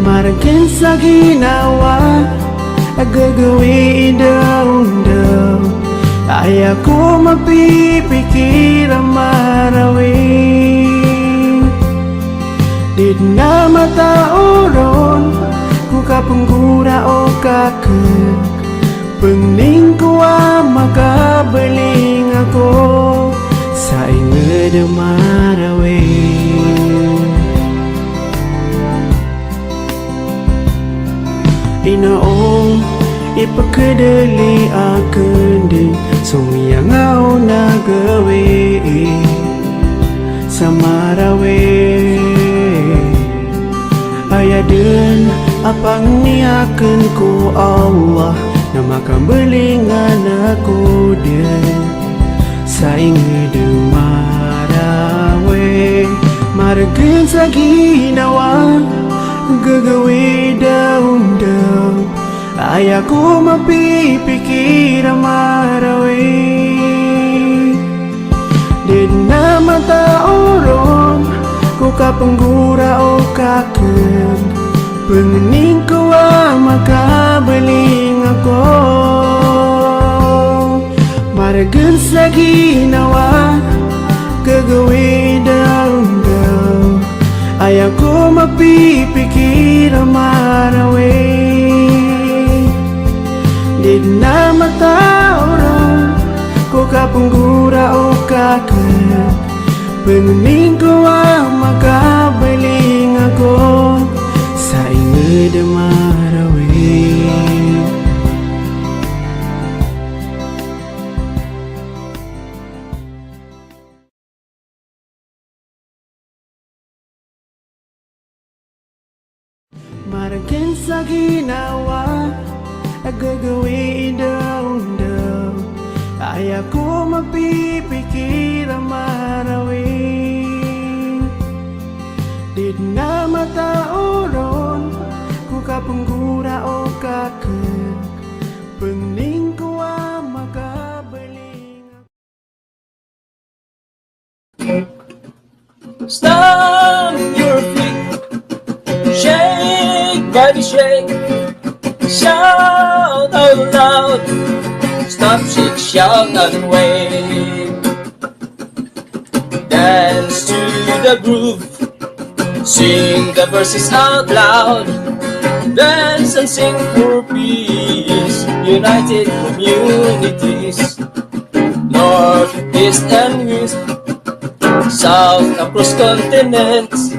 maragan sa ginawa agagawi daw-daw ay ako mapipikir marawe. Di na mataoron kung kapenggura o kakek Pengning kuwa makabaling ako sa inged marawe Inaong ipakadali akan din sumiyangaw na gawe sa marawe Ayadan apang niakan ko Allah na makabalingan ako din sa inged marawe Maragin sa ginawa gagawi daw ay ako mapipikir ang marawe Di na matauron ko kapenggura o kakek Pengening ko makabaling ako Maragan sa ginawa gagawi daw ay ako mapipikir ang marawe Di na matauron ko kapenggura o kakek Pengening ko makabaling ako sa inged marawe Maragan sa ginawa gagawi daw ay ako mapipikir ang marawe Di na matauron ko kapenggura o kakek Pengning ko makabaling Stomp your feet, shake, body shake, shout out loud, stomp, shake, shout and wave. Dance to the groove, sing the verses out loud, dance and sing for peace, united communities, north, east and west, south across continents,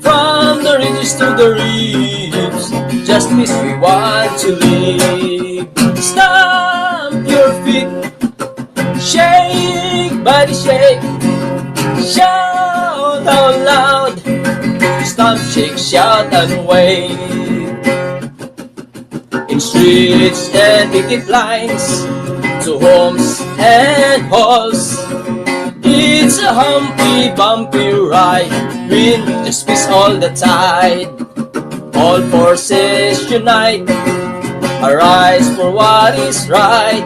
from the ridges to the reefs, just peace we want to live. Stomp your feet, shake, body shake, shout out loud, stomp, shake, shout and wave. In streets and picket lines, to homes and halls, it's a humpy, bumpy ride, with just peace all the tide. All forces unite, arise for what is right.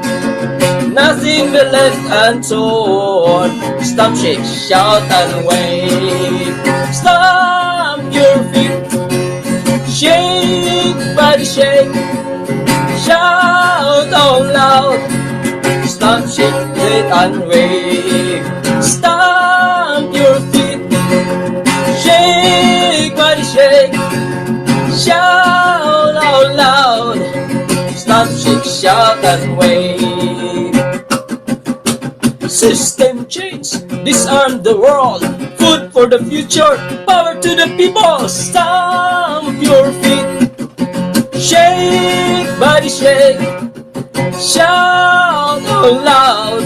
Nothing be left untorn. Stomp, shake, shout and wave. Stomp your feet, shake, body shake, shout out loud. Stomp, shake, it and wave. Stomp your feet, shake, body shake, shout out loud. Stomp, shake, shout and wave. System change, disarm the world. Food for the future, power to the people. Stomp your feet, shake, body shake, shout out loud.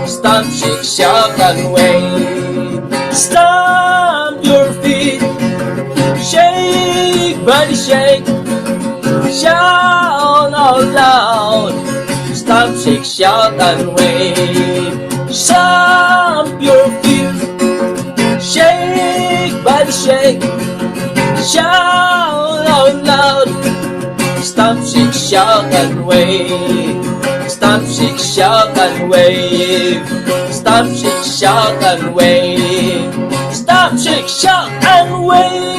Stomp, shake, shout and wave. Stomp your feet, shake, body shake, shout out loud. Stomp, shake, shout and wave. Stomp your feet, shake, body shake, shout out loud. Stomp, shake, shout and wave. Stomp, shake, shout and wave. Stomp, shake, shout and wave. Stomp, shake, shout and wave.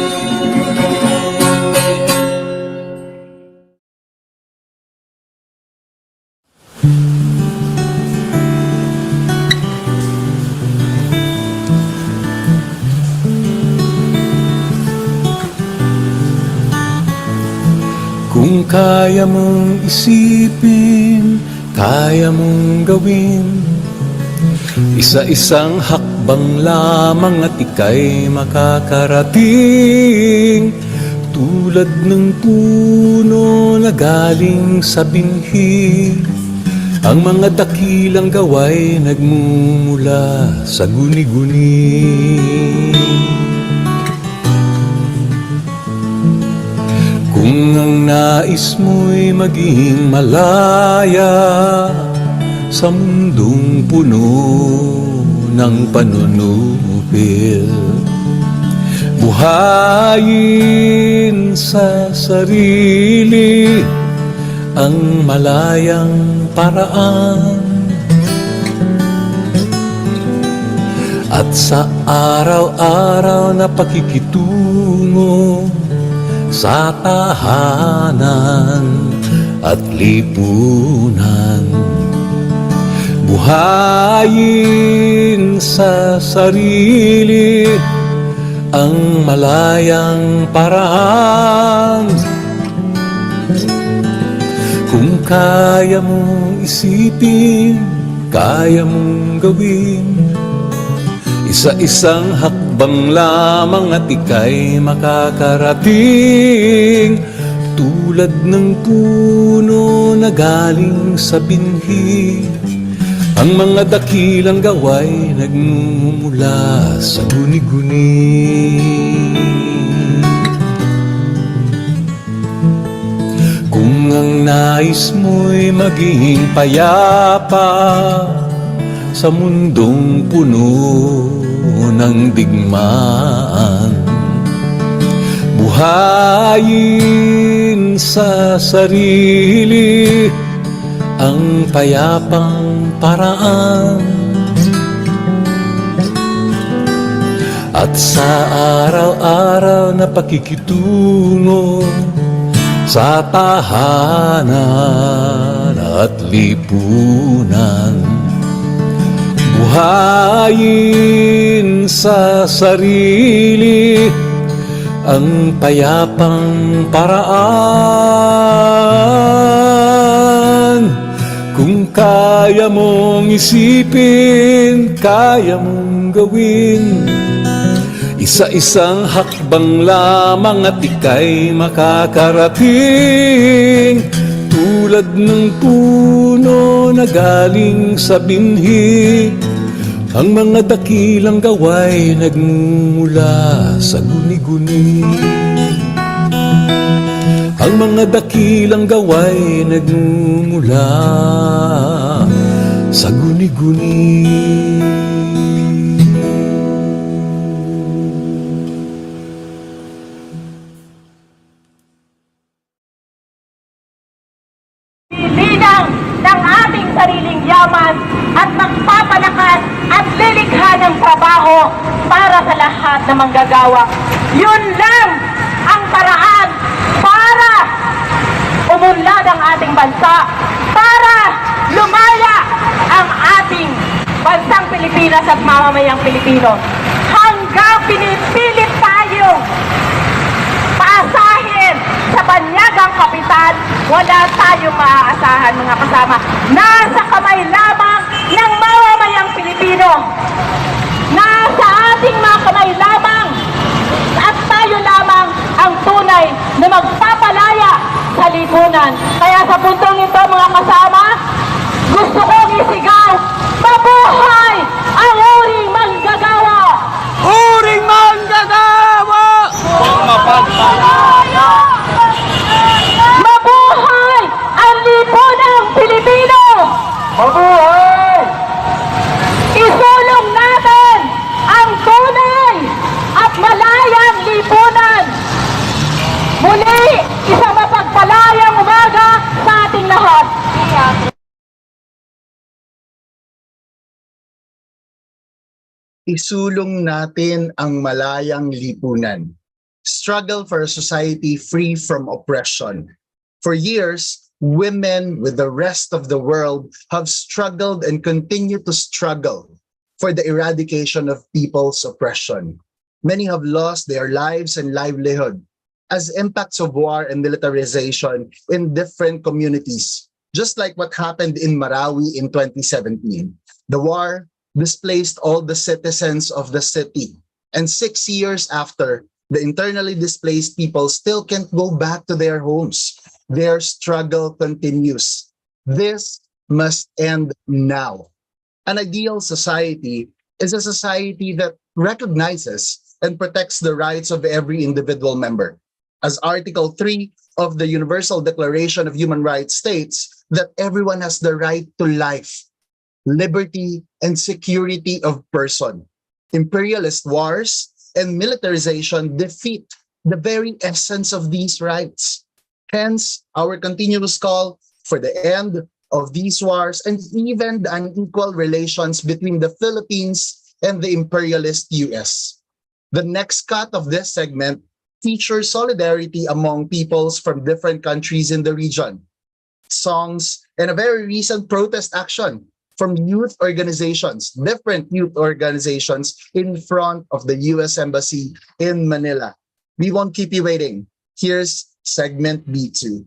Kung kaya mong isipin, kaya mong gawin, isa-isang hakbang lamang at ika'y makakarating. Tulad ng puno na galing sa binhi, ang mga dakilang gaway nagmumula sa guni-guni. Kung ang nais mo'y maging malaya sa mundong puno ng panunupil, buhayin sa sarili ang malayang paraan, at sa araw-araw na pakikitungo sa tahanan at lipunan, buhayin sa sarili ang malayang paraan. Kung kaya mong isipin, kaya mong gawin, isa-isang hakbang lamang at ika'y makakarating. Tulad ng puno na galing sa binhi, ang mga dakilang gaway nagmumula sa guni-guni. Kung ang nais mo'y maging payapa sa mundong puno ng digmaan, buhayin sa sarili ang payapang paraan, at sa araw-araw na pakikitungo sa tahanan at lipunan, buhayin sa sarili ang payapang paraan. Kung kaya mong isipin, kaya mong gawin, isa-isang hakbang lamang at ika'y makakarating. Tulad ng puno na galing sa binhi, ang mga dakilang gaway nagmumula sa guni-guni. Ang mga dakilang gaway nagmumula sa guni-guni. Linang ng ating sariling yaman at magpapalakas at lilikha ng trabaho para sa lahat ng manggagawa. Yun lang ang paraan para umunlad ang ating bansa, para lumaya ang ating bansang Pilipinas at mamamayang Pilipino. Hanggang pinipilit tayo paasahin sa banyagang kapital, wala tayong maaasahan, mga kasama. Nasa kamay lamang ng mamamayang Pilipino. Nasa ating mga kamay lamang at tayo lamang ang tunay na magpapalaya sa lipunan. Kaya sa puntong ito, mga kasama, gusto kong isigaw, mabuhay ang uring manggagawa! Uring manggagawa! Mapagpalaya! Mabuhay ang lipunang Pilipino! Mabuhay! Isulong natin ang tunay at malayang lipunan! Muli, isang mapagpalayang umaga sa ating lahat! Isulong natin ang malayang lipunan. Struggle for a society free from oppression. For years, women with the rest of the world have struggled and continue to struggle for the eradication of people's oppression. Many have lost their lives and livelihood. as impacts of war and militarization in different communities, just like what happened in Marawi in 2017. The war displaced all the citizens of the city, and 6 years after, the internally displaced people still can't go back to their homes. Their struggle continues. This must end now. An ideal society is a society that recognizes and protects the rights of every individual member. As Article 3 of the Universal Declaration of Human Rights states, that everyone has the right to life, liberty, and security of person. Imperialist wars and militarization defeat the very essence of these rights. Hence, our continuous call for the end of these wars and even the unequal relations between the Philippines and the imperialist US. The next cut of this segment features solidarity among peoples from different countries in the region, songs, and a very recent protest action from youth organizations, different youth organizations in front of the US Embassy in Manila. We won't keep you waiting. Here's segment B2.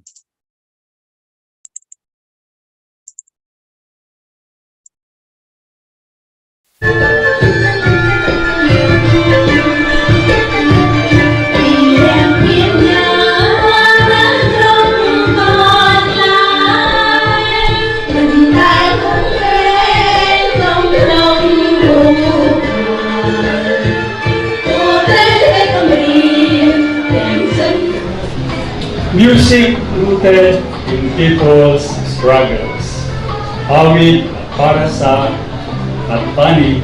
Music rooted in people's struggles. Awit para sa at panig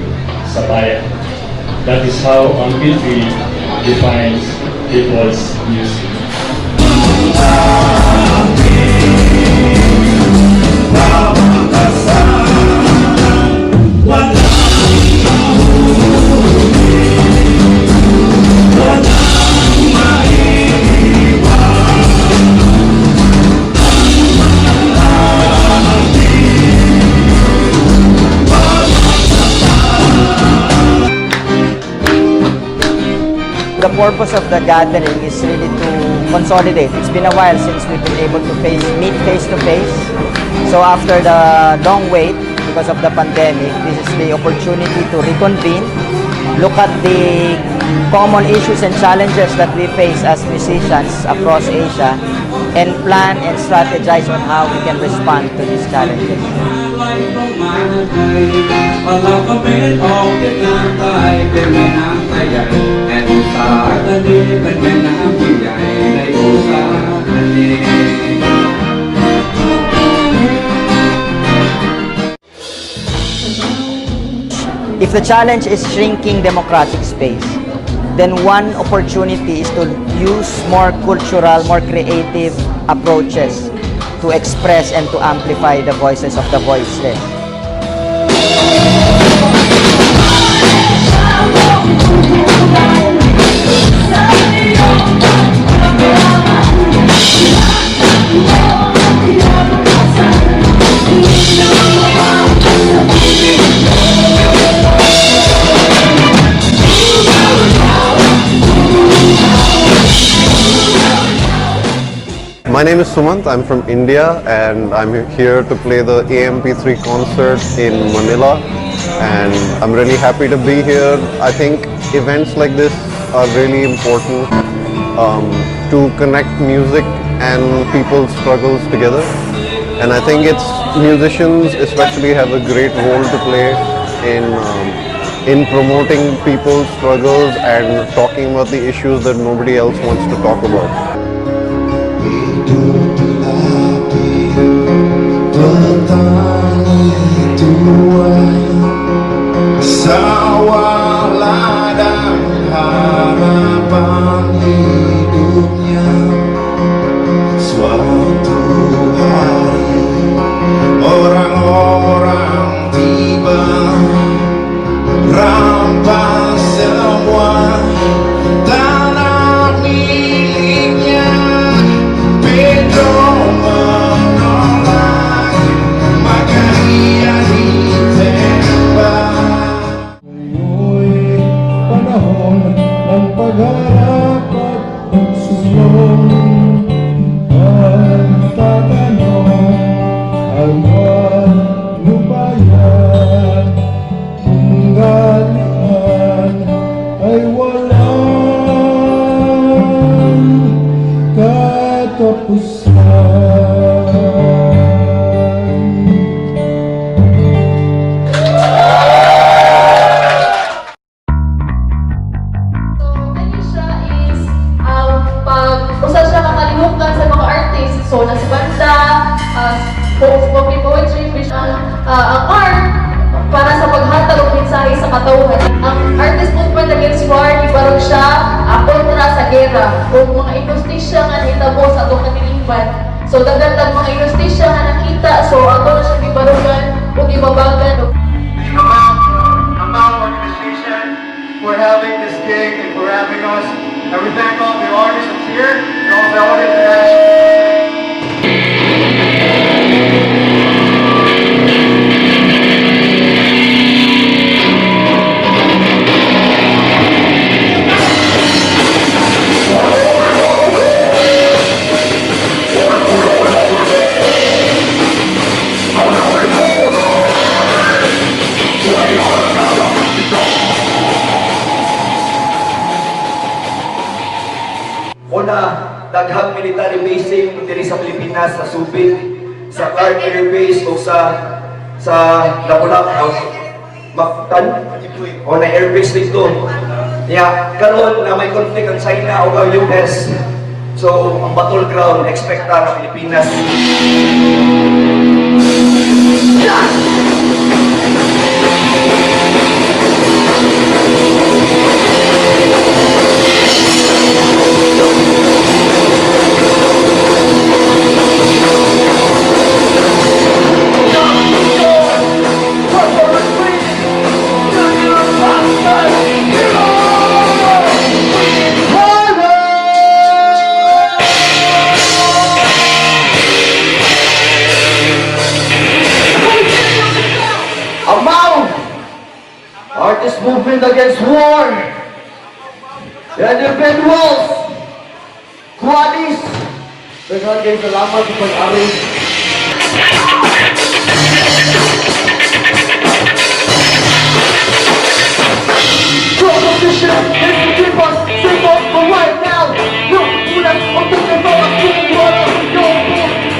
sa bayan. That is how ang P3 defines people's music. The purpose of the gathering is really to consolidate. It's been a while since we've been able to meet face to face. So after the long wait because of the pandemic, this is the opportunity to reconvene, look at the common issues and challenges that we face as musicians across Asia, and plan and strategize on how we can respond to these challenges. If the challenge is shrinking democratic space, then one opportunity is to use more cultural, more creative approaches to express and to amplify the voices of the voiceless. My name is Sumant, I'm from India and I'm here to play the AMP3 concert in Manila, and I'm really happy to be here. I think events like this are really important to connect music and people's struggles together, and I think it's musicians especially have a great role to play in promoting people's struggles and talking about the issues that nobody else wants to talk about. Tanah miliknya, beda So, nasa banda, poetry, which ang art, para sa paghatag og mensahe sa katawhan. Ang artist movement against war, ibarog siya kontra sa gera o mga injustisya nga nahitabo sa atong katilingban. So dagatag mga injustisya nga nakita, so ato na siya gibarugan o gibabagan. Amount organization for having this gig and for having us. And we thank all the artists here and all the audience. Una, daghang military basing diri sa Pilipinas sa Subic, sa Clark Air Base o sa Lapu-Lapu, Mactan o na air base dito. Karon na may conflict ang China o ang US. So, ang battleground expecta ng Pilipinas. Artist movement against war. Individuals, quadis, dengan kayo salamat sa pag-ari. Proposition is to keep us simple for right now. No, ulang untuk membawa keluar. No,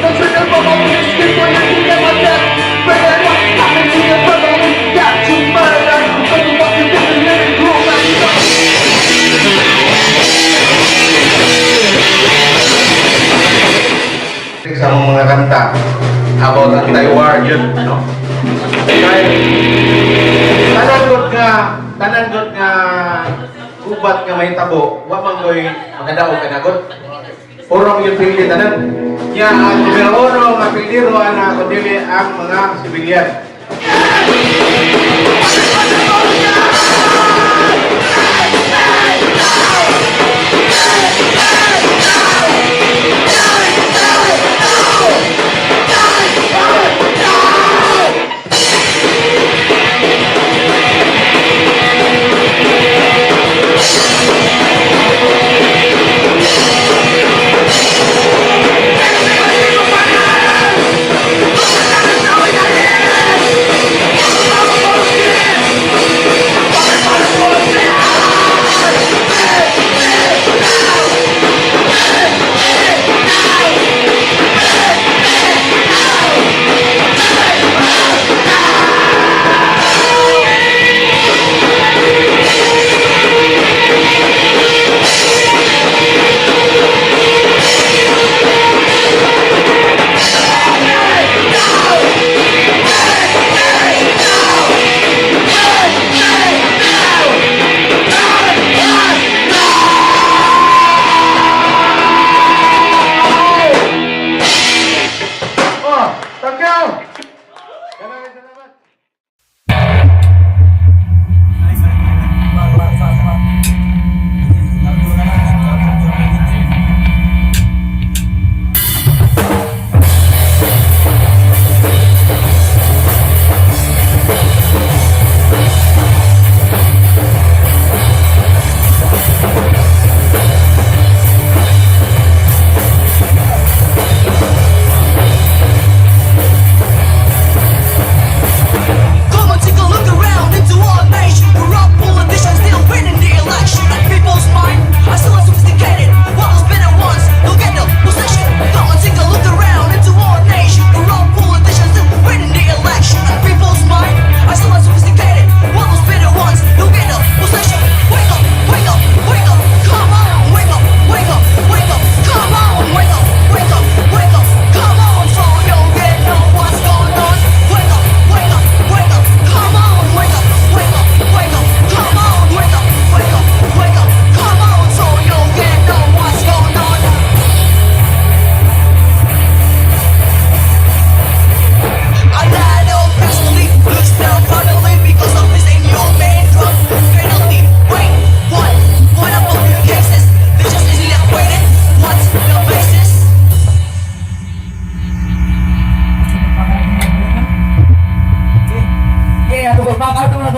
dan sudah bawa miskin for your tinggal mata. Berada akan juga bawa tak cuma dan untuk waktu dengan rumah. Sa mga kanta about anti-war yun, no? Kaya tanan gud nga gubat nga may tabo, wa man koy magadaog kanagot. Purong yung pili tanan. Ya ang numero 1 nga piliro ana kundi ang mga sibilyan.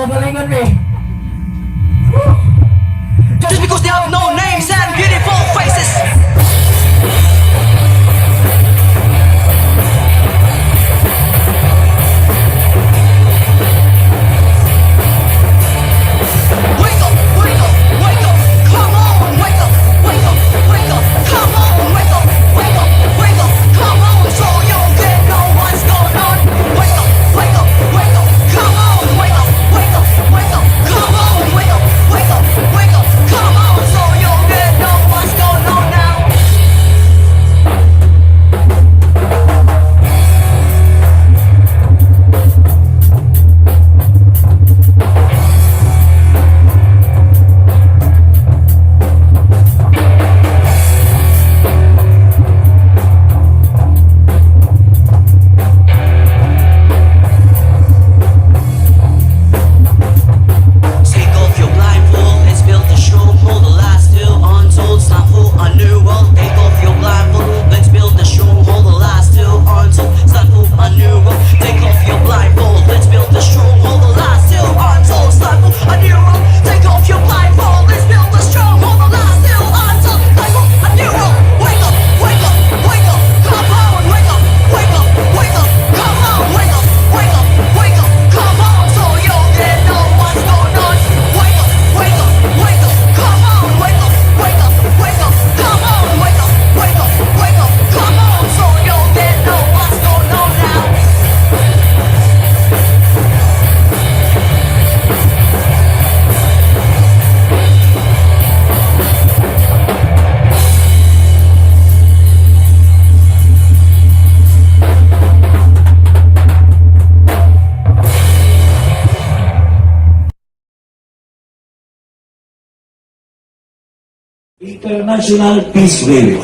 Babalingan eh. Just because they have no names and beautiful faces. Wake up, wake up, wake up, come on, wake up, wake up, wake up, come on, wake up, wake up, wake up, come on, so you get know what's going on. Wake up, wake up, wake up, come on, wake up, wake up, wake up, come on, wake up, wake up, wake up, come on, so you get know what's going on now. Take off your blindfold, let's build a stronghold, the last still untold. It's not for a new world. Take off your blindfold, let's build a stronghold, the last still untold. It's not for a new world. Take off your blindfold, let's build a stronghold, the last still untold. It's not for a new world. Take off your blindfold, let's build a stronghold, the last still untold. It's not for a new world. Wake up, wake up, wake up, come on, wake up, wake up, wake up, come on, wake up, wake up, wake up, come on, so you get know what's going on. Wake up, wake up, wake up, come on, wake up, wake up, wake up, come on, wake up, wake up, wake up, come on, so you get know what's going on now. International Peace Wave.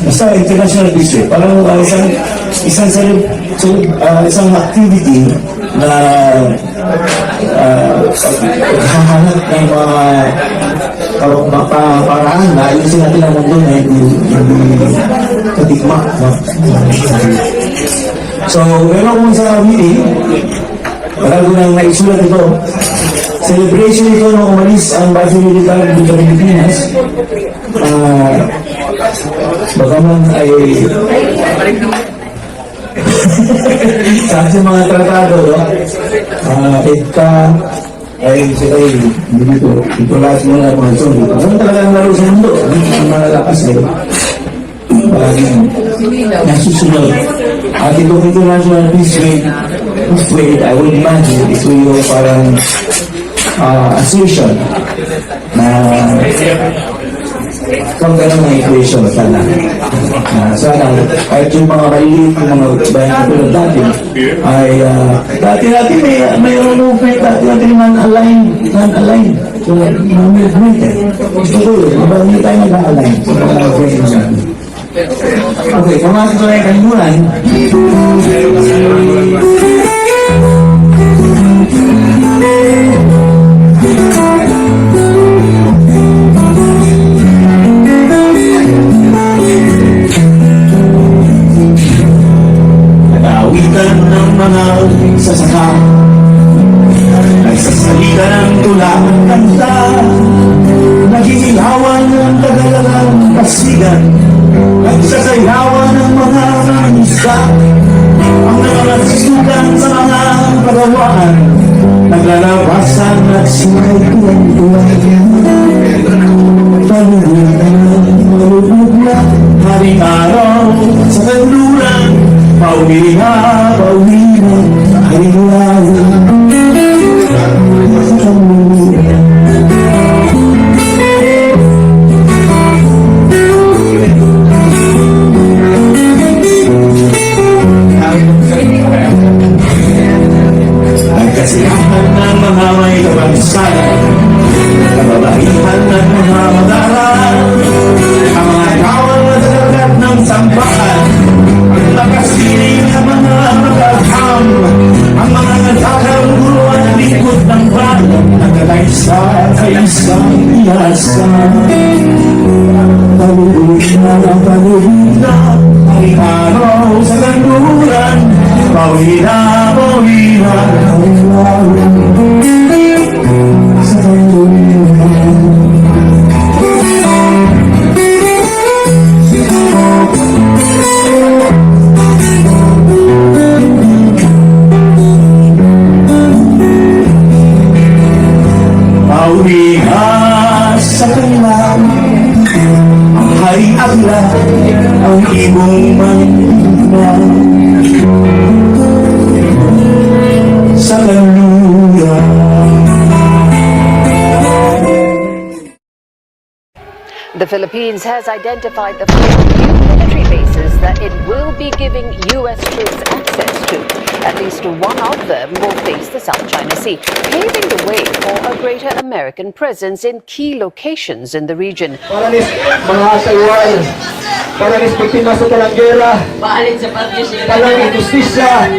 Basta International Peace Wave. Parang isang activity na hahanap ng mga paraan na ayusin natin ang mundo na hindi katikma. No? So, meron kung sa meeting, bago nang naisulat ito, celebration ito nung umalis ang base militar dito sa Pilipinas. Bagaman ay sa ating mga tratado, no? EDCA ay sila dito lahat muna mga zone. Ano talagang laro sa mundo? Ang mga lakas ay nasusunod. At itong International Peace Wave, I would imagine, ito yung parang assertion na kung ganun na equation sana. Sana kahit yung mga maliliit yung mga bayan katulad dati ay dati mayroon movement, dati non-aligned so movement gusto ko yun, hindi tayo nag-align sa mga friends natin. Okay, pumasok ko na yung kalimunan. Nag-aawitan ng mga sasaka, nagsasalita ng tula at kanta, naghihilawan ng tagalagang pasigan, nagsasayawan ng mga mangisda, ang nangangasisugan sa mga pagawaan, naglalabasan at sinay-tuwang-tuwang. Panulitan ng malulog na haring araw sa kanluran, pauwi na, haring lalo sa kanluran. Nagkasiyahan ng mga may kabansayan, nababaihan ng mga madaral, ang mga kawal na dalagat ng sampaan, ang lakas piling ng mga magagham, ang mga nagkakang guro at likod ng bayan, nagkalaysa sa isang iyasa. Palubog na, ay araw sa kanduran, pawira, sa kanluran. Pauwiha sa kanila, ang hari-agla, ang imong manila. Sa kanluran. The Philippines has identified the 4 new military bases that it will be giving U.S. troops access to. At least one of them will face the South China Sea, paving the way for a greater American presence in key locations in the region. Para nis mga asaywan, para nis biktima sa kalanggera, Balik sa partnership. palang injustisya.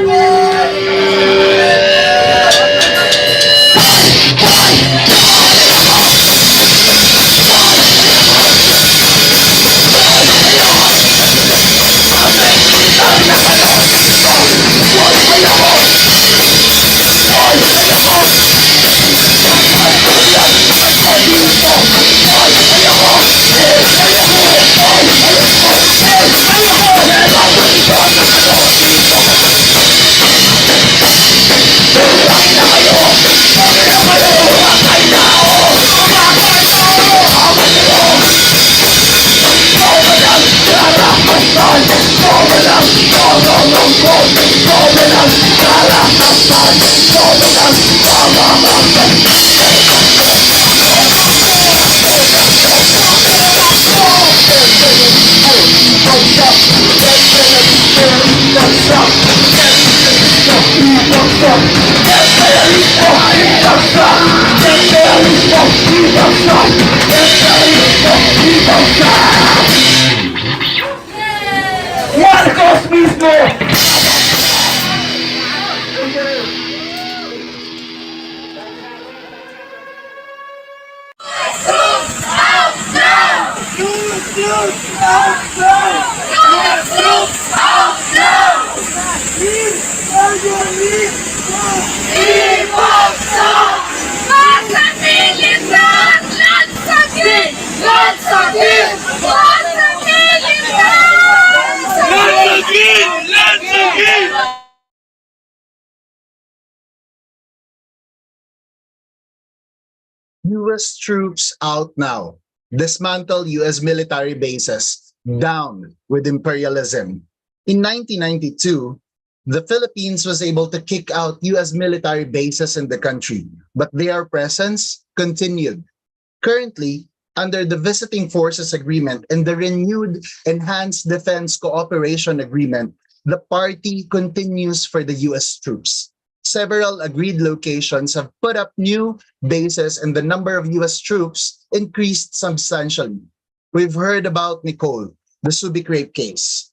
Marcos mismo! U.S. troops out now. Dismantle U.S. military bases. Down with imperialism. In 1992, the Philippines was able to kick out U.S. military bases in the country, but their presence continued. Currently, under the Visiting Forces Agreement and the renewed Enhanced Defense Cooperation Agreement, the party continues for the U.S. troops. Several agreed locations have put up new bases and the number of U.S. troops increased substantially. We've heard about Nicole, the Subic rape case,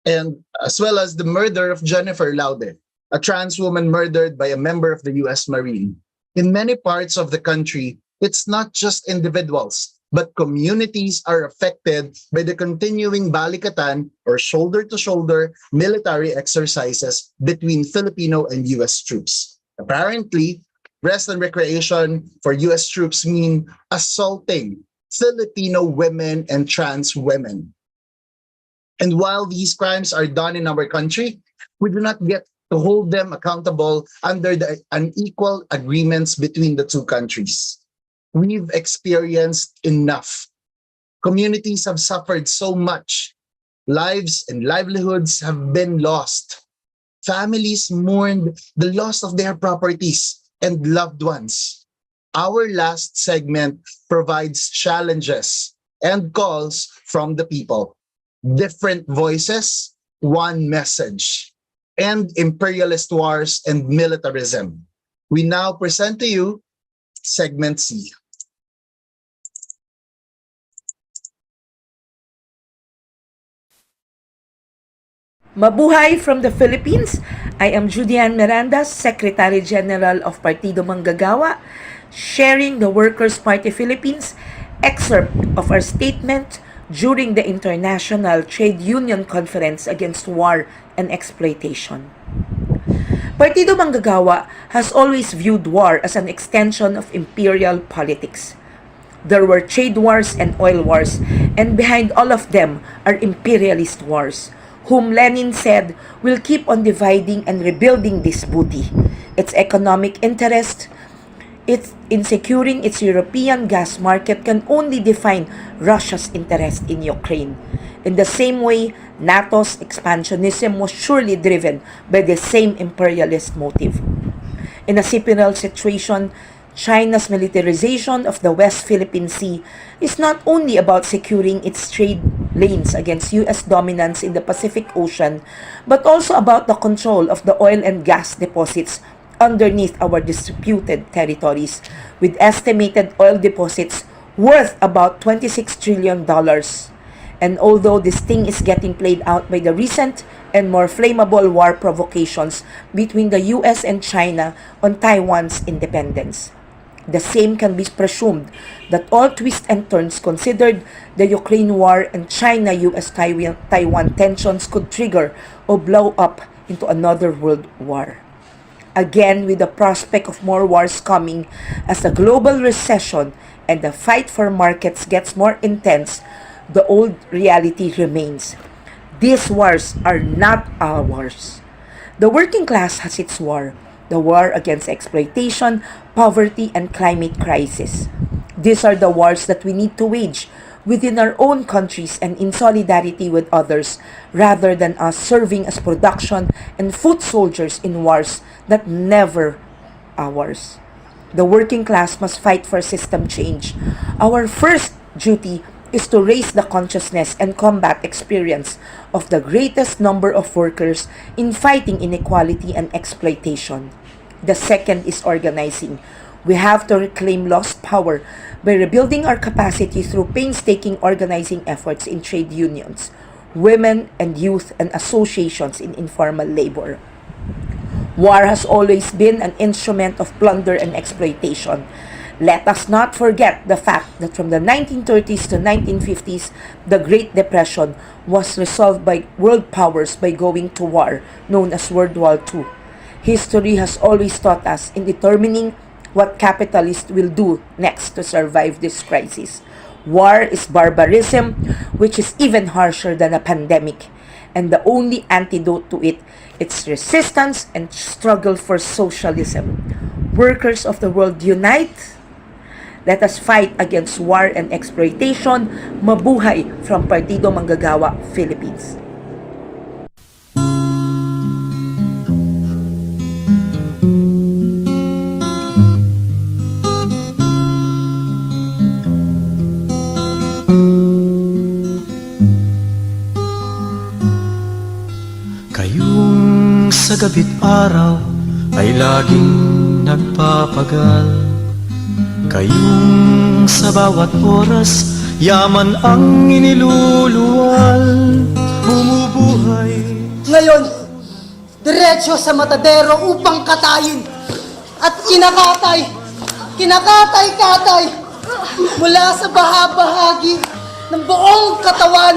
and as well as the murder of Jennifer Laude, a trans woman murdered by a member of the U.S. Marine. In many parts of the country, it's not just individuals, but communities are affected by the continuing balikatan or shoulder-to-shoulder military exercises between Filipino and U.S. troops. Apparently, rest and recreation for U.S. troops mean assaulting Filipino women and trans women. And while these crimes are done in our country, we do not get to hold them accountable under the unequal agreements between the two countries. We've experienced enough. Communities have suffered so much. Lives and livelihoods have been lost. Families mourned the loss of their properties and loved ones. Our last segment provides challenges and calls from the people. Different voices, one message. End imperialist wars and militarism. We now present to you Segment C. Mabuhay from the Philippines! I am Judian Miranda, Secretary General of Partido Manggagawa, sharing the Workers' Party Philippines excerpt of our statement during the International Trade Union Conference Against War and Exploitation. Partido Manggagawa has always viewed war as an extension of imperial politics. There were trade wars and oil wars, and behind all of them are imperialist wars, whom Lenin said will keep on dividing and rebuilding this booty. Its economic interest in securing its European gas market can only define Russia's interest in Ukraine. In the same way, NATO's expansionism was surely driven by the same imperialist motive. In a similar situation, China's militarization of the West Philippine Sea is not only about securing its trade lanes against U.S. dominance in the Pacific Ocean, but also about the control of the oil and gas deposits underneath our disputed territories, with estimated oil deposits worth about $26 trillion. And although this thing is getting played out by the recent and more flammable war provocations between the US and China on Taiwan's independence, the same can be presumed that all twists and turns considered, the Ukraine war and China-US Taiwan tensions could trigger or blow up into another world war. Again, with the prospect of more wars coming as the global recession and the fight for markets gets more intense, the old reality remains. These wars are not our wars. The working class has its war, the war against exploitation, poverty, and climate crisis. These are the wars that we need to wage within our own countries and in solidarity with others, rather than us serving as production and foot soldiers in wars that never ours. The working class must fight for system change. Our first duty is to raise the consciousness and combat experience of the greatest number of workers in fighting inequality and exploitation. The second is organizing. We have to reclaim lost power by rebuilding our capacity through painstaking organizing efforts in trade unions, women and youth, and associations in informal labor. War has always been an instrument of plunder and exploitation. Let us not forget the fact that from the 1930s to 1950s, the Great Depression was resolved by world powers by going to war, known as World War II. History has always taught us in determining what capitalists will do next to survive this crisis. War is barbarism, which is even harsher than a pandemic, and the only antidote to it is resistance and struggle for socialism. Workers of the world, unite! Let us fight against war and exploitation. Mabuhay from Partido Manggagawa, Philippines. Kayong sa gabi't araw ay laging nagpapagal. Kayong sa bawat oras, yaman ang iniluluwal. Bumubuhay. Ngayon, diretso sa matadero upang katayin. At kinakatay mula sa bahagi ng buong katawan.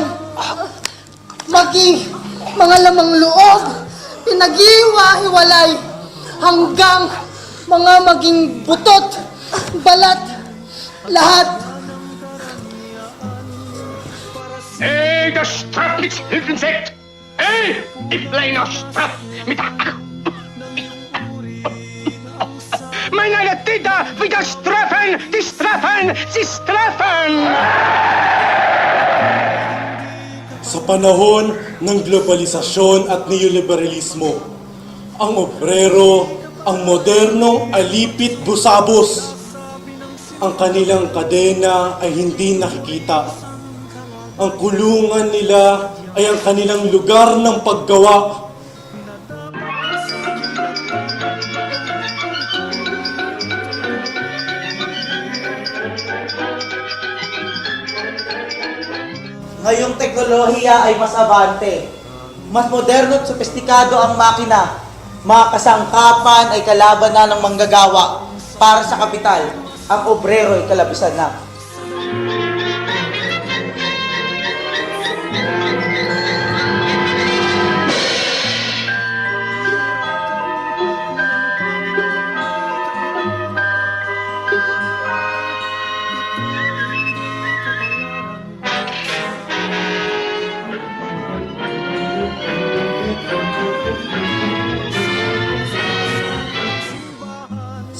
Maging mga lamang loob, pinag-iwa-hiwalay hanggang mga maging butot, balat, lahat. Der Straff mit Hilfensekt! Ich bleiner Straff mit der... Meine Täter wieder straffen! Die straffen! Sie straffen! Sa panahon ng globalisasyon at neoliberalismo, ang obrero, ang modernong alipit busabos. Ang kanilang kadena ay hindi nakikita. Ang kulungan nila ay ang kanilang lugar ng paggawa. Ngayong teknolohiya ay mas abante. Mas moderno at sophisticado ang makina. Mga kasangkapan ay kalaban na ng manggagawa. Para sa kapital, ang obrero ay kalabisan na.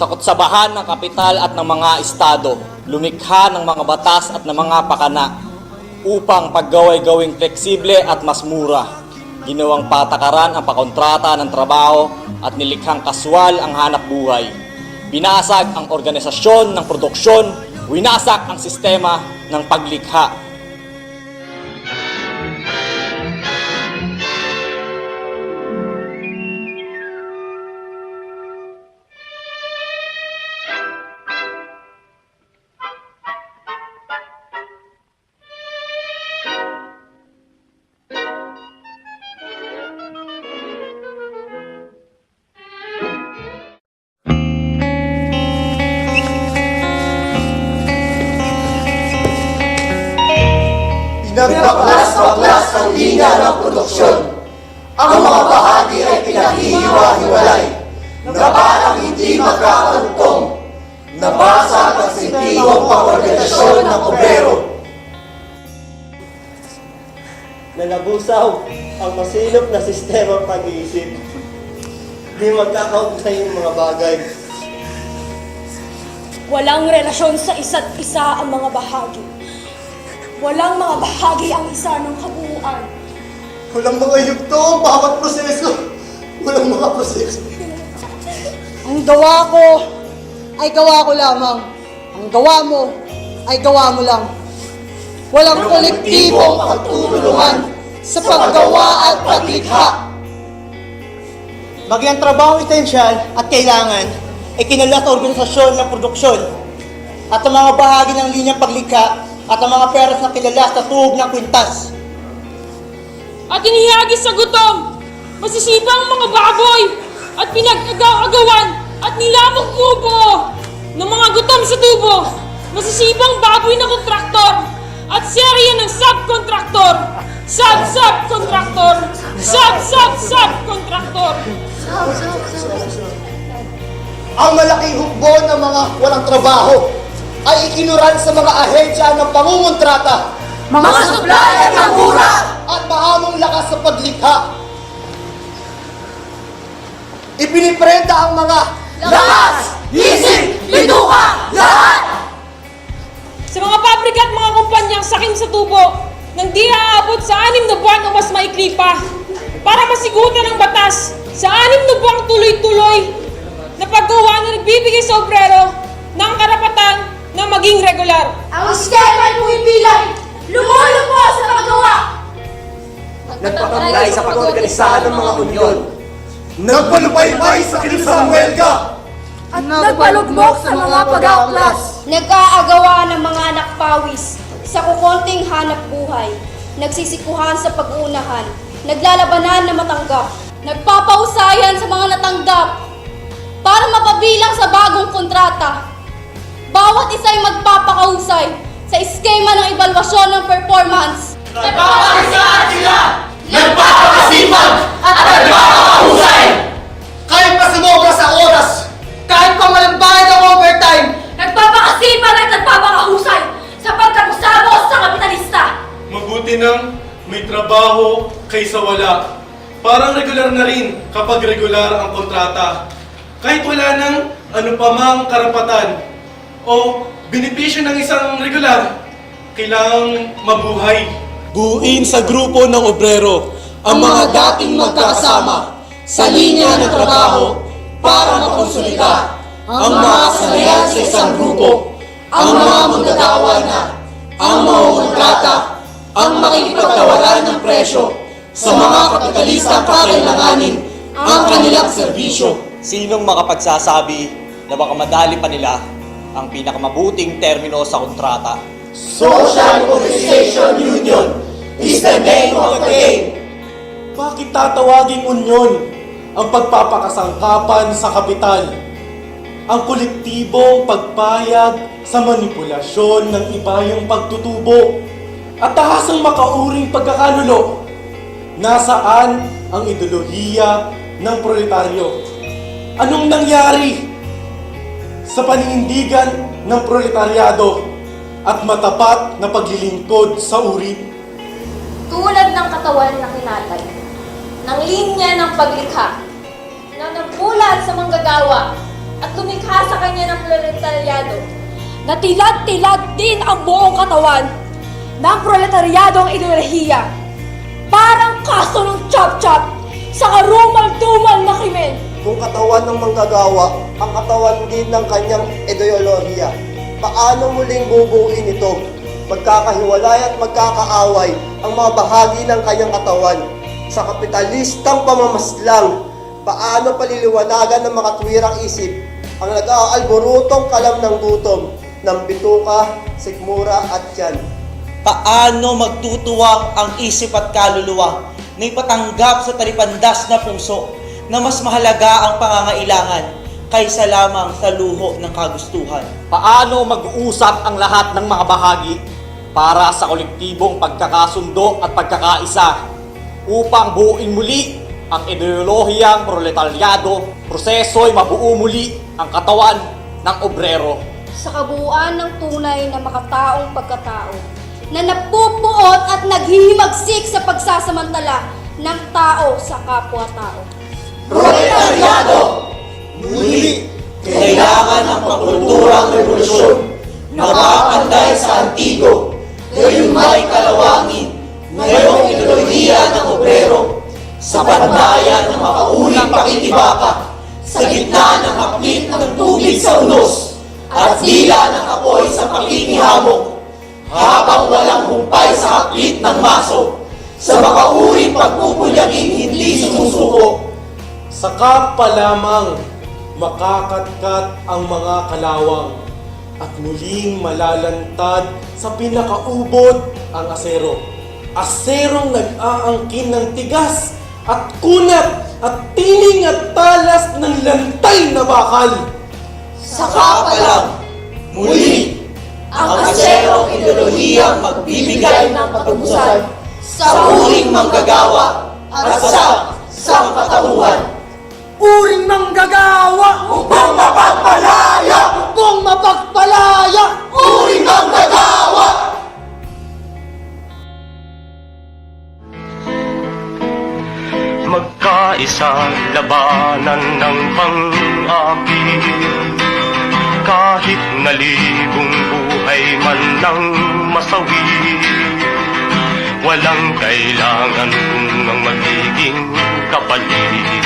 sa kutsabahan ng kapital at ng mga estado, lumikha ng mga batas at ng mga pakana upang paggaway-gawing fleksible at mas mura. Ginawang patakaran ang pakontrata ng trabaho at nilikhang kaswal ang hanap buhay. Binasag ang organisasyon ng produksyon, winasak ang sistema ng paglikha. Pinagpaklas-paklas ang linya ng produksyon. Ang mga bahagi ay pinaghihiwa-hiwalay na parang hindi magkakatugtong. Nabasag ang sentidong pang-organisasyon ng obrero. Nalabusaw ang masilop na sistema pag-iisip. Di magkakaugnay yung mga bagay. Walang relasyon sa isa't isa ang mga bahagi. Walang mga bahagi ang isa ng kabuuan. Walang mga yugto ang bawat proseso. Walang mga proseso. Ang gawa ko ay gawa ko lamang. Ang gawa mo ay gawa mo lang. Walang kolektibong pagtutulungan sa paggawa at paglikha. Bagyang trabaho esensyal at kailangan ay kinalat sa organisasyon ng produksyon at ang mga bahagi ng linyang paglikha at ang mga peras na kilala sa tuhog ng kwintas. At inihagis sa gutom, masisipang mga baboy at pinag-agaw-agawan at nilamog bubo ng mga gutom sa tubo, masisipang baboy na kontraktor at serye ng subkontraktor, sub-subkontraktor, sub-sub-subkontraktor. Ang malaking hukbo ng mga walang trabaho ay ikinuran sa mga ahensya ng pangungontrata, mga supplier ng mura, at mahamong lakas sa paglikha. Ipiniprenda ang mga lakas, isip, bituka, lahat! Sa mga pabrika at mga kumpanyang sakim sa tubo, nang di aabot sa 6 na buwan o mas maikli pa, para masigutan ang batas sa 6 na buwang tuloy-tuloy na paggawa na nagbibigay sa obrero ng karapatan na maging regular. Ang skema ay pumipilay, lumulupo sa paggawa. Nagpakamlay sa pag-organisa ng mga unyon. Nagpalupaybay sa kilusang welga. At nagpalugmok sa mga pag-aaklas. Nag-aagawa ng mga anak pawis sa kukonting hanap buhay. Nagsisikuhan sa pag-uunahan. Naglalabanan na matanggap. Nagpapausayan sa mga natanggap para mapabilang sa bagong kontrata. Bawat isa'y magpapakahusay sa eskema ng ebalwasyon ng performance. Nagpapakasimaan sila! Nagpapakasipag! At nagpapakahusay! Kahit pa sumobra sa oras, kahit pa walang bayad ang overtime, Nagpapakasipag at nagpapakahusay sa pagkakusamos sa kapitalista! Mabuti nang may trabaho kaysa wala. Parang regular na rin kapag regular ang kontrata. Kahit wala nang ano pa mang karapatan o benepisyo ng isang regular, kailangang mabuhay. buuin sa grupo ng obrero ang mga dating magkakasama sa linya ng trabaho para makonsolida ang mga kasanayan sa isang grupo, ang mga manggagawa na, ang mangungkontrata, ang makikipagtawaran ng presyo sa mga kapitalistang kakailanganin ang kanilang serbisyo. Sinong makapagsasabi na baka madali pa nila ang pinakamabuting termino sa kontrata? Social Organization Union is the name of the game. Bakit tatawaging unyon ang pagpapakasangkapan sa kapital? Ang kolektibong pagpayag sa manipulasyon ng iba yung pagtutubo at tahasang makauring pagkakanulo. Nasaan ang ideolohiya ng proletaryo? Anong nangyari sa paninindigan ng proletaryado at matapat na paglilingkod sa uri? Tulad ng katawan na kinatay, ng linya ng paglikha, na nagbulat sa manggagawa, at lumikha sa kanya ng proletaryado. Natilad-tilad din ang buong katawan ng proletaryadong ideolohiya. Parang kaso ng chop-chop sa karumal-dumal na krimen. Kung katawan ng manggagawa, ang katawan din ng kanyang ideolohiya. Paano muling bubuuin ito? Magkakahiwalay at magkakaaway ang mga bahagi ng kanyang katawan. Sa kapitalistang pamamaslang, paano paliliwanagan ng mga tuwirang isip ang nag-aalborotong kalam ng gutom ng bituka, sikmura at tiyan? Paano magtutuwang ang isip at kaluluwa na ipatanggap sa talipandas na puso na mas mahalaga ang pangangailangan kaysa lamang sa luho ng kagustuhan? Paano mag-uusap ang lahat ng mga bahagi para sa kolektibong pagkakasundo at pagkakaisa upang buuin muli ang ideolohiyang proletaryado, proseso'y mabuo muli ang katawan ng obrero. Sa kabuuan ng tunay na makataong pagkatao, na napupuot at naghihimagsik sa pagsasamantala ng tao sa kapwa-tao. Proletaryado! Muli, kailangan ng pangkulturang revolusyon na mapanday sa antigo, ngayong may kalawangin, ngayong ideolohiya ng obrero, sa pandayan ng makaunang pakikibaka, sa gitna ng haplit ng tubig sa unos, at dila ng apoy sa pakikihamok, habang walang humpay sa haplit ng maso, sa makauring pagpupunyaging hindi sumusuko. Saka pa lamang makakatkat ang mga kalawang at muling malalantad sa pinakaubod ang asero. Aserong nag-aangkin ng tigas at kunat at tining at talas ng lantay na bakal. Saka pa lang, muli, ang aserong ideolohiyang magbibigay ng patubusan sa uring manggagawa at sa sangkatauhan. Uring manggagawa! Upang mapagpalaya! Upang mapagpalaya! Uring manggagawa! Magkaisa labanan ng pang-api, kahit na libong buhay man lang masawi. Walang kailangan kung ang magiging kapalit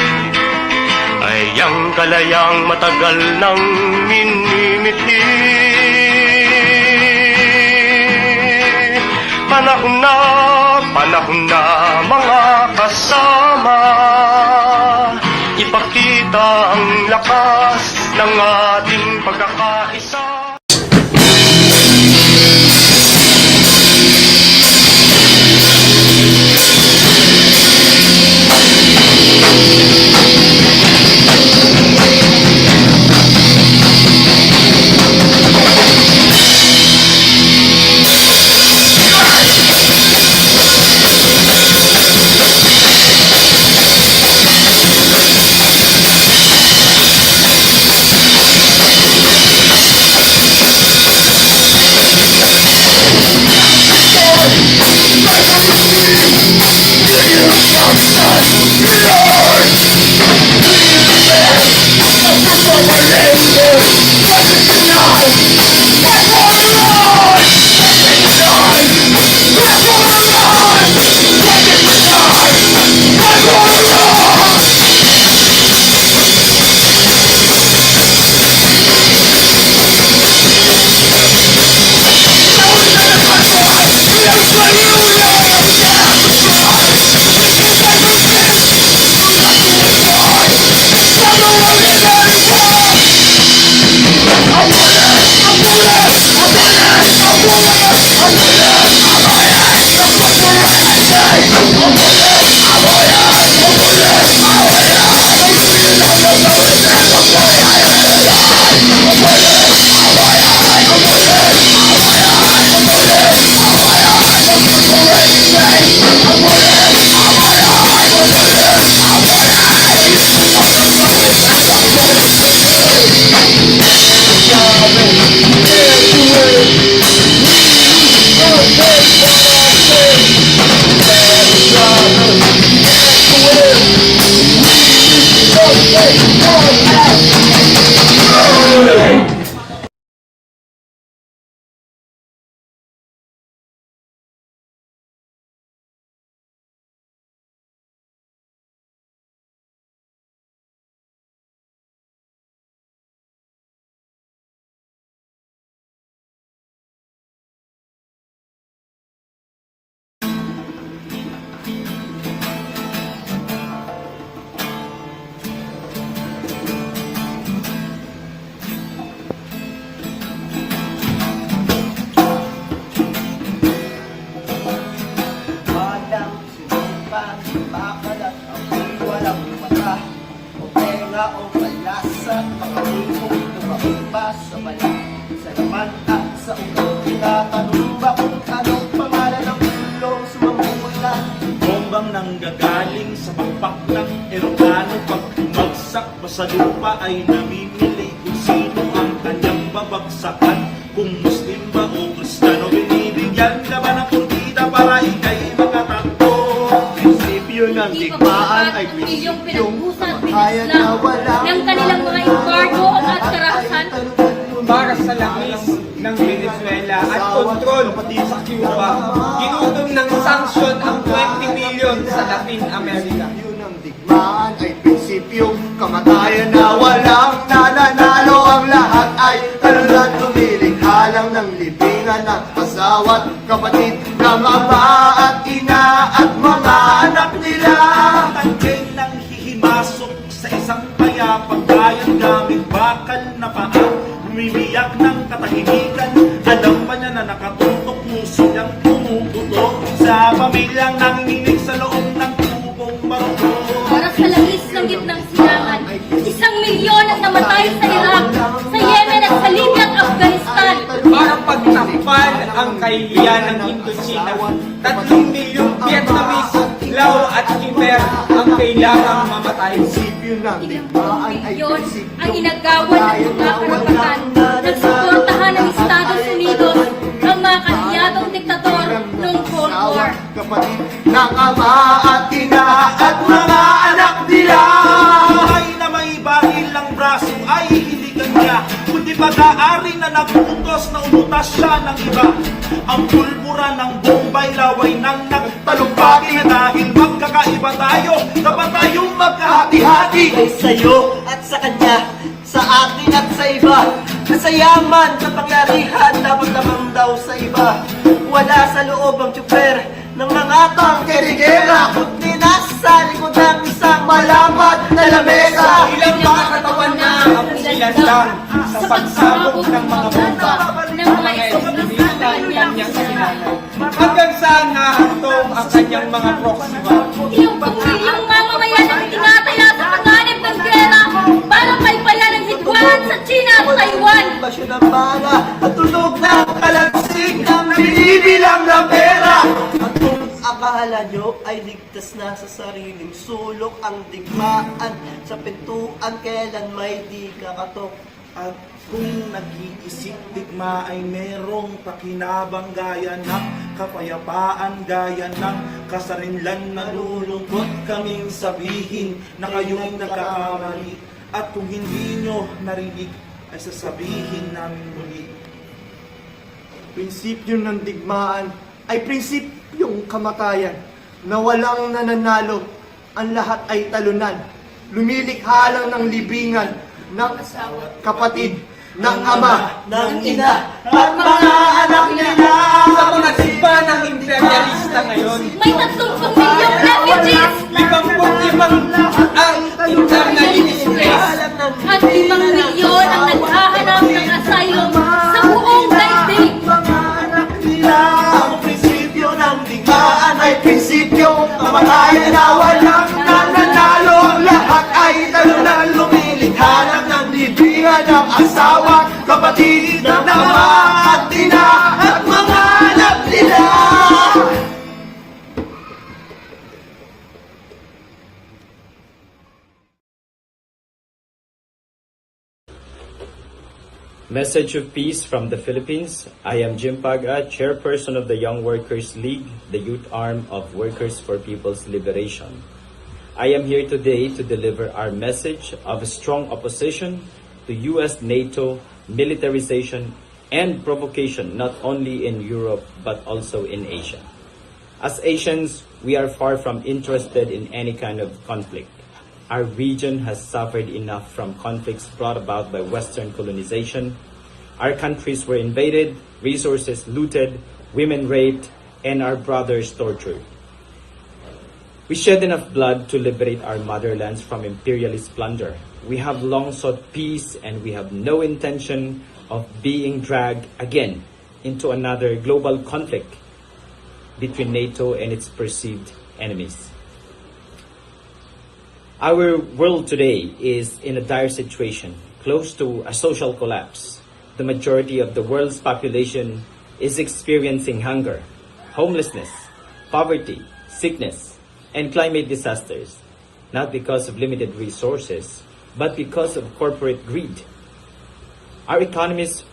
ay ang kalayang matagal nang minimithi. Panahon na mga kasama, ipakita ang lakas ng ating pagkakaisa. o malasa, makatulong tumakiba sa bala. Sa naman at sa ulo, tinatanong ba kung anong pangalan ng ulong sumambulan? Bombang nanggagaling sa pakpak ng eroplano, pag bumagsak ba sa lupa ay namimili kung sino ang kanyang babagsakan. Kung Muslim ba o Kristiyano, binibigyan ka ba ng pundida para ikay makatakbo? Prinsipyo ng digmaan ay prinsipiong kamatayan na wala ng kanilang mga embargo at karahasan para sa langis ng Venezuela at kontrol sa Cuba. Ginutom ng sanksyon ang 20 million sa Latin America. Ng digmaan ay prinsipyong kamatayan na walang nananalo. Ang lahat ay talunan, tumilikha lang ng libingan ng asawa't kapatid ng ama at ina at mga anak nila. Tanggay ng hihimasok sa isang payapang bayan gamit bakal na paa. Umiiyak ng katahimikan, alam pa niya na nakatutok, puso niyang pumuputok sa pamilyang nanginginig sa loob ng tubong barko. para sa langis ng gitnang silangan. 1 milyon ang namatay sa Iraq, sa Yemen at sa Libya at Afghanistan. Para pagtampal ang kahihiyan ng Indochina, 3 milyong Vietnamese, Lao at Khmer ang kailangang mamatay. Ilang milyon ang inagawan ng mga karapatan. Nagsuportahan ng Estados Unidos ang mga kahiyadong diktador noong Cold War. Kapatid ng ama at ina at mga anak nila. Ay na may bahil ng braso ay hindi kanya, kundi pag-aari na nagutos na umutas siya ng iba. Ang pulbura ng Bombay laway nang nagtalumpati na dahil magkakaiba tayo, dapat tayong magkahati-hati. Ay sa'yo at sa kanya, sa atin at sa iba, sa yaman, kapangyarihan, dapat lamang daw sa iba. Wala sa loob ang tsuper ng mga tangkerigera, kundi nasa likod ng isang malamat na lamesa. Ilang mga katawan na ang silaslang sa pagsabog ng mga bomba ng mga estimita ng kanyang sinanay. Hanggang saan nahantong ang kanyang mga proxy war? Iyong pamilyang mamamayan ang tinataya sa panganib ng gera para paypayan ang hidwaan sa China at Taiwan. Basyo ng bala at tunog ng kalansig ng binibilang na pera. At kung akala nyo ay ligtas na sa sariling sulok ang digmaan sa pintuan, kailan may di kakatok. At kung nag-iisip digma ay merong pakinabang gaya ng kapayapaan, gaya ng kasarinlan, nalulungkot kaming sabihin na kayo'y nagkakamali. At kung hindi nyo narinig ay sasabihin namin muli. Prinsipyo ng digmaan ay prinsipyong kamatayan na walang nananalo. Ang lahat ay talunan. Lumilikha lang ng libingan ng kapatid, ng ama, ng ina, at mga anak nila. Sa mga sipa ng imperialista ngayon, May 30 milyong refugees 55 ang internally displaced. at 5 milyon ang naghahanap ng asylum sa buong daigdig. Ang prinsipyo ng digmaan ay prinsipyo kamatayan na walang nananalo. Ang lahat ay talunan, lumilikha lang ng libingan ng asawa, kapatid ng ama at ina at mga anak nila. Message of Peace from the Philippines. I am Jim Paga, Chairperson of the Young Workers League, the youth arm of Workers for People's Liberation. I am here today to deliver our message of a strong opposition to US-NATO militarization and provocation not only in Europe but also in Asia. As Asians, we are far from interested in any kind of conflict. Our region has suffered enough from conflicts brought about by Western colonization. Our countries were invaded, resources looted, women raped, and our brothers tortured. We shed enough blood to liberate our motherlands from imperialist plunder. We have long sought peace, and we have no intention of being dragged again into another global conflict between NATO and its perceived enemies. Our world today is in a dire situation, close to a social collapse. The majority of the world's population is experiencing hunger, homelessness, poverty, sickness, and climate disasters, not because of limited resources, but because of corporate greed. Our economies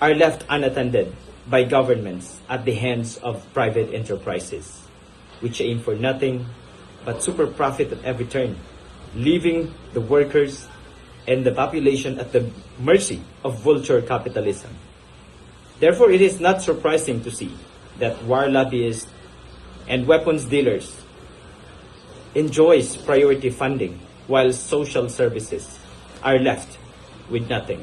are left unattended by governments at the hands of private enterprises, which aim for nothing but super profit at every turn, leaving the workers and the population at the mercy of vulture capitalism. Therefore, it is not surprising to see that war lobbyists and weapons dealers enjoys priority funding while social services are left with nothing.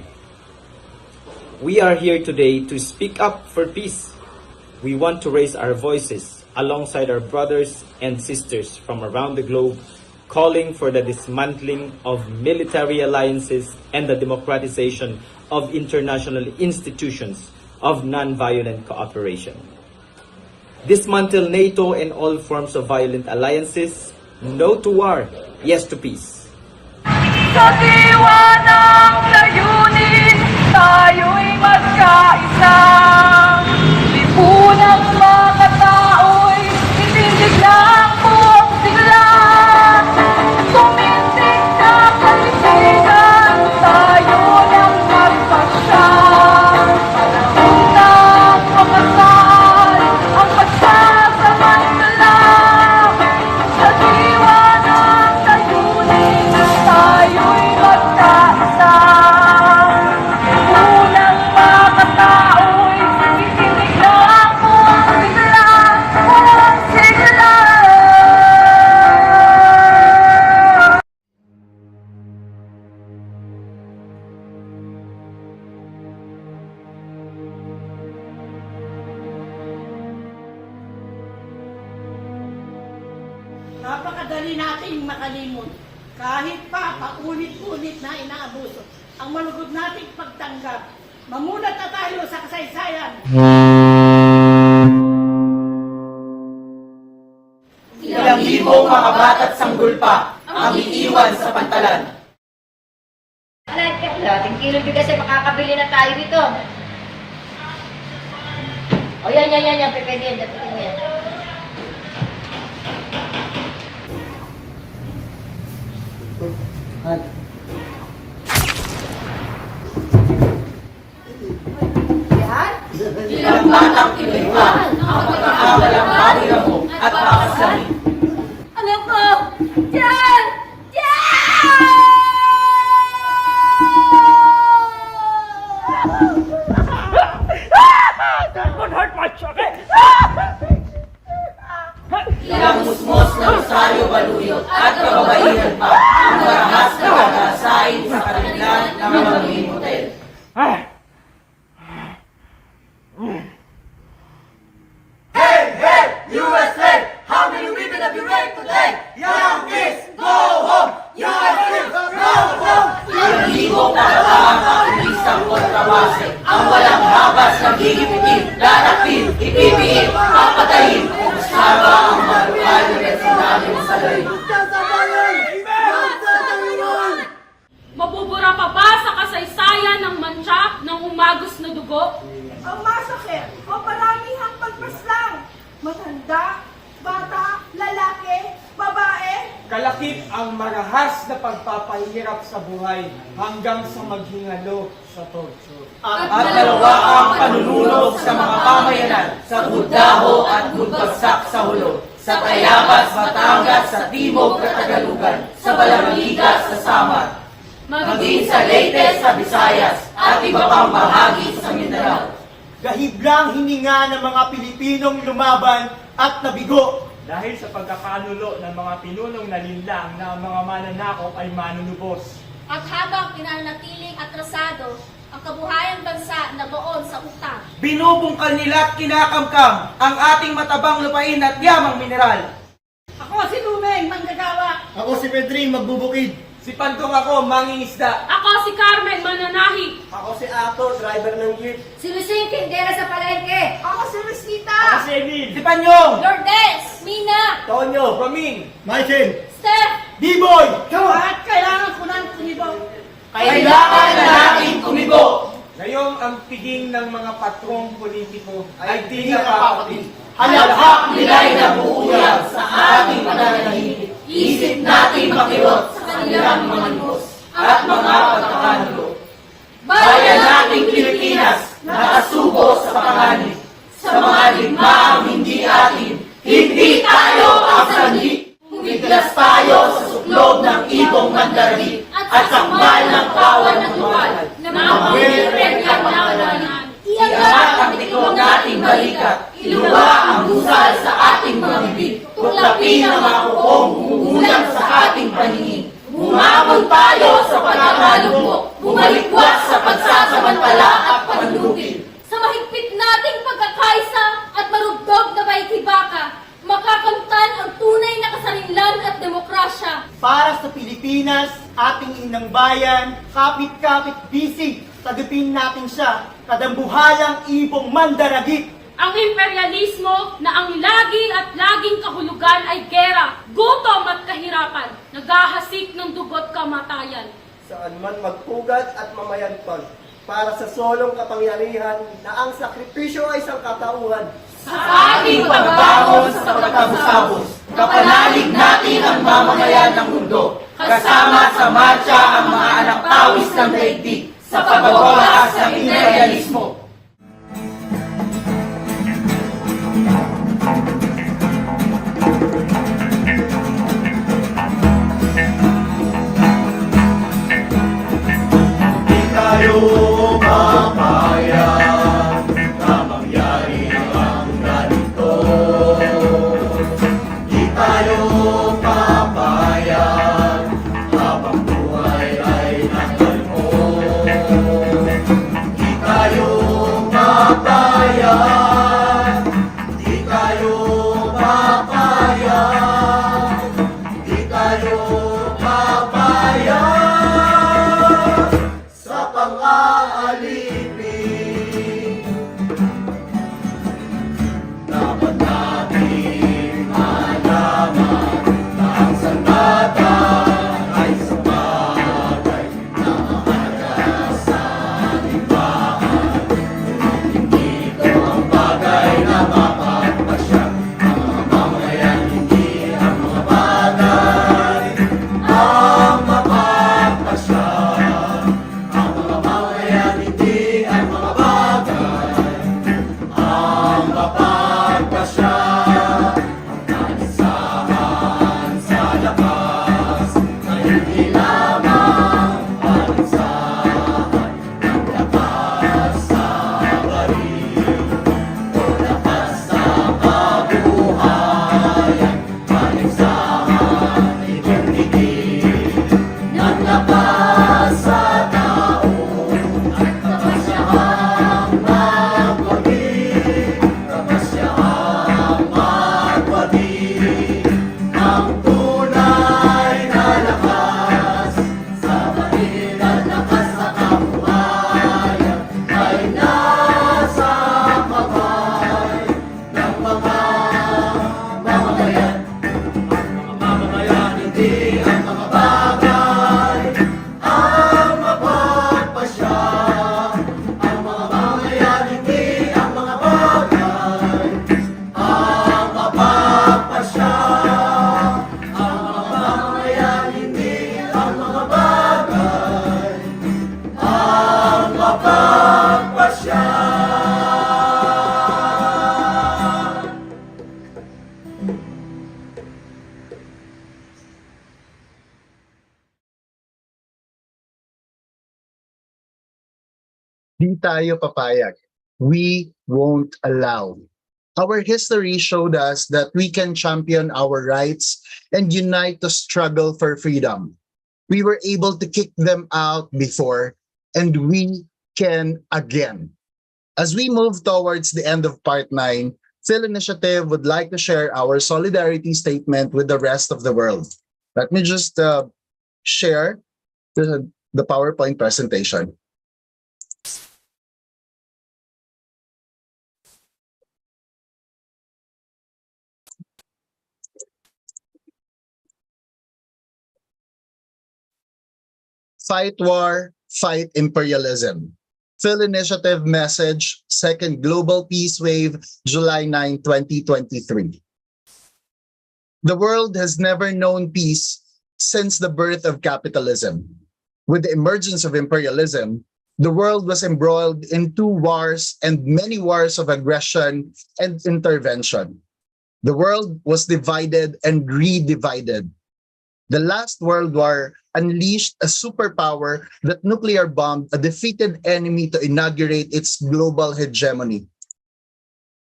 We are here today to speak up for peace. We want to raise our voices alongside our brothers and sisters from around the globe, calling for the dismantling of military alliances and the democratization of international institutions of non-violent cooperation. Dismantle NATO and all forms of violent alliances. No to war, yes to peace. Sa diwa ng layunin, tayo'y magkaisa. Lipunang mga tao'y itindig ng buong sigla. Tumindig na kalipigan, tayo ng magpasya. Panahon ng makasal, ang pagsasamantala. Sa diwa ng layunin, tayo'y magkaisa. Unang mga tao'y itindig ng buong sigla, buong sigla. Napakadali nating makalimot. Kahit pa paulit-ulit na inaabuso ang malugod nating pagtanggap. Mamunat na tayo sa kasaysayan. Ilang libong mga bata't sanggol pa ang iiwan sa pantalan. Dating kilo bigas ay makakabili na tayo dito. O yan, pwede yan, dapatin mo yan. Ilang batang pinayuan ang pagkakawalang pamilya mo at pakasamin. Anak ko! Diyan! That would hurt my chocolate! Ilang musmos na Rosario Baluyot at kababaihan pa ang marahas na gagasain sa kanilang ng mga hotel. Hey, hey, USA! How many women have you raped today? Yankees, go home! USA, go home! Ilang libong nakataang ang isang kontrabase ang walang habas na gigipitin, lalapin, ipipiin, papatayin, kasama ang mga lokal na personalin sa layo. Mabubura pa ba sa kasaysayan ng mantsak ng umagos na dugo? Ang masakit o maramihang pagpaslang. Matanda, bata, lalaki, babae. Kalakip ang marahas na pagpapahirap sa buhay hanggang sa maghingalo sa torture. At dalawa ang panununog sa mga pamayanan sa Buddaho at Budbagsak sa Hulo, sa Tayabas, Batangas, sa Timog, Katagalugan, sa Balanghiga, sa Samar, maging sa Leyte, sa Visayas, at iba pang bahagi sa Mindanao. Gahiblang hininga ng mga Pilipinong lumaban at nabigo dahil sa pagkakanulo ng mga pinunong nalinlang na ang mga mananakop ay manunubos. At habang pinanatiling atrasado ang kabuhayan bansa na doon sa utang. Binubungkal nila at kinakamkam ang ating matabang lupain at yamang mineral. Ako si Lumeng, manggagawa. Ako si Pedring, magbubukid. Si Pantong ako, mangingisda. Ako si Carmen, mananahi. Ako si Ato, driver ng jeep. Si Lucing, tindera sa palengke. Ako si Rosita. Ako si Emil. Si Panyong. Lourdes, Mina, Tonyo, Ramin, Michael, Steph, D-Boy. Come on! ang piging ng mga patrong politiko ay di nakakapig. Halakhak nila'y nabuuyag sa ating pananahimik. Isip natin makirot sa kanilang mga lubos at mga pagkakanulo. Bayan nating Pilipinas, nakasubo sa panganib. Sa mga digmaang hindi atin, hindi tayo ang sanhi. Humiglas tayo sa suklog ng ibong mandaragi at sakmal ng kawan ng luwal na mga pangilirenyang nakalanan. Iangat ang tiklog nating balikat, iluwa ang busal sa ating mga bibig, tuklapin ang mga kukong gumugulang sa ating paningin. Bumabon tayo sa pagkakalugmok, bumalikwas sa pagsasamantala at panlupin. Sa mahigpit nating pagkakaisa at marugdog na baikibaka, makakamtan ang tunay na kasarinlan at demokrasya. Para sa Pilipinas, ating inang bayan, kapit-kapit bisig, sagupin natin siya, kadambuhalang ibong mandaragit. Ang imperialismo na ang lagi at laging kahulugan ay gera, gutom at kahirapan, naghahasik ng dugo't kamatayan. Saan man magpugat at mamayagpag, para sa solong kapangyarihan na ang sakripisyo ay sangkatauhan. Sa ating pagbangon sa pagkabusabos, kapanalig natin ang mamamayan ng mundo, kasama sa marcha ang mga anak tawis ng daigdig sa pagbabawas ng imperialismo. Tayo papayag na mangyari ang ganito. Di tayo papayag habang buhay ay nakalmo. Di tayo papayag, di tayo papayag, di tayo papayag sa pang-aalipin. Dapat natin malaman na ang sandata ay sa bagay na mahalaga sa limbaan. Hindi ito ang bagay na mapapasya ang mga mamamayan, hindi ang mga bagay ang mapapasya. Di tayo papayag. We won't allow. Our history showed us that we can champion our rights and unite to struggle for freedom. We were able to kick them out before, and we can again. As we move towards the end of part 9, Phil Initiative would like to share our solidarity statement with the rest of the world. Let me just share the PowerPoint presentation. Fight war, fight imperialism. Phil Initiative Message, Second Global Peace Wave, July 9, 2023. The world has never known peace since the birth of capitalism. With the emergence of imperialism, the world was embroiled in two wars and many wars of aggression and intervention. The world was divided and re-divided. The last World War unleashed a superpower that nuclear bombed a defeated enemy to inaugurate its global hegemony.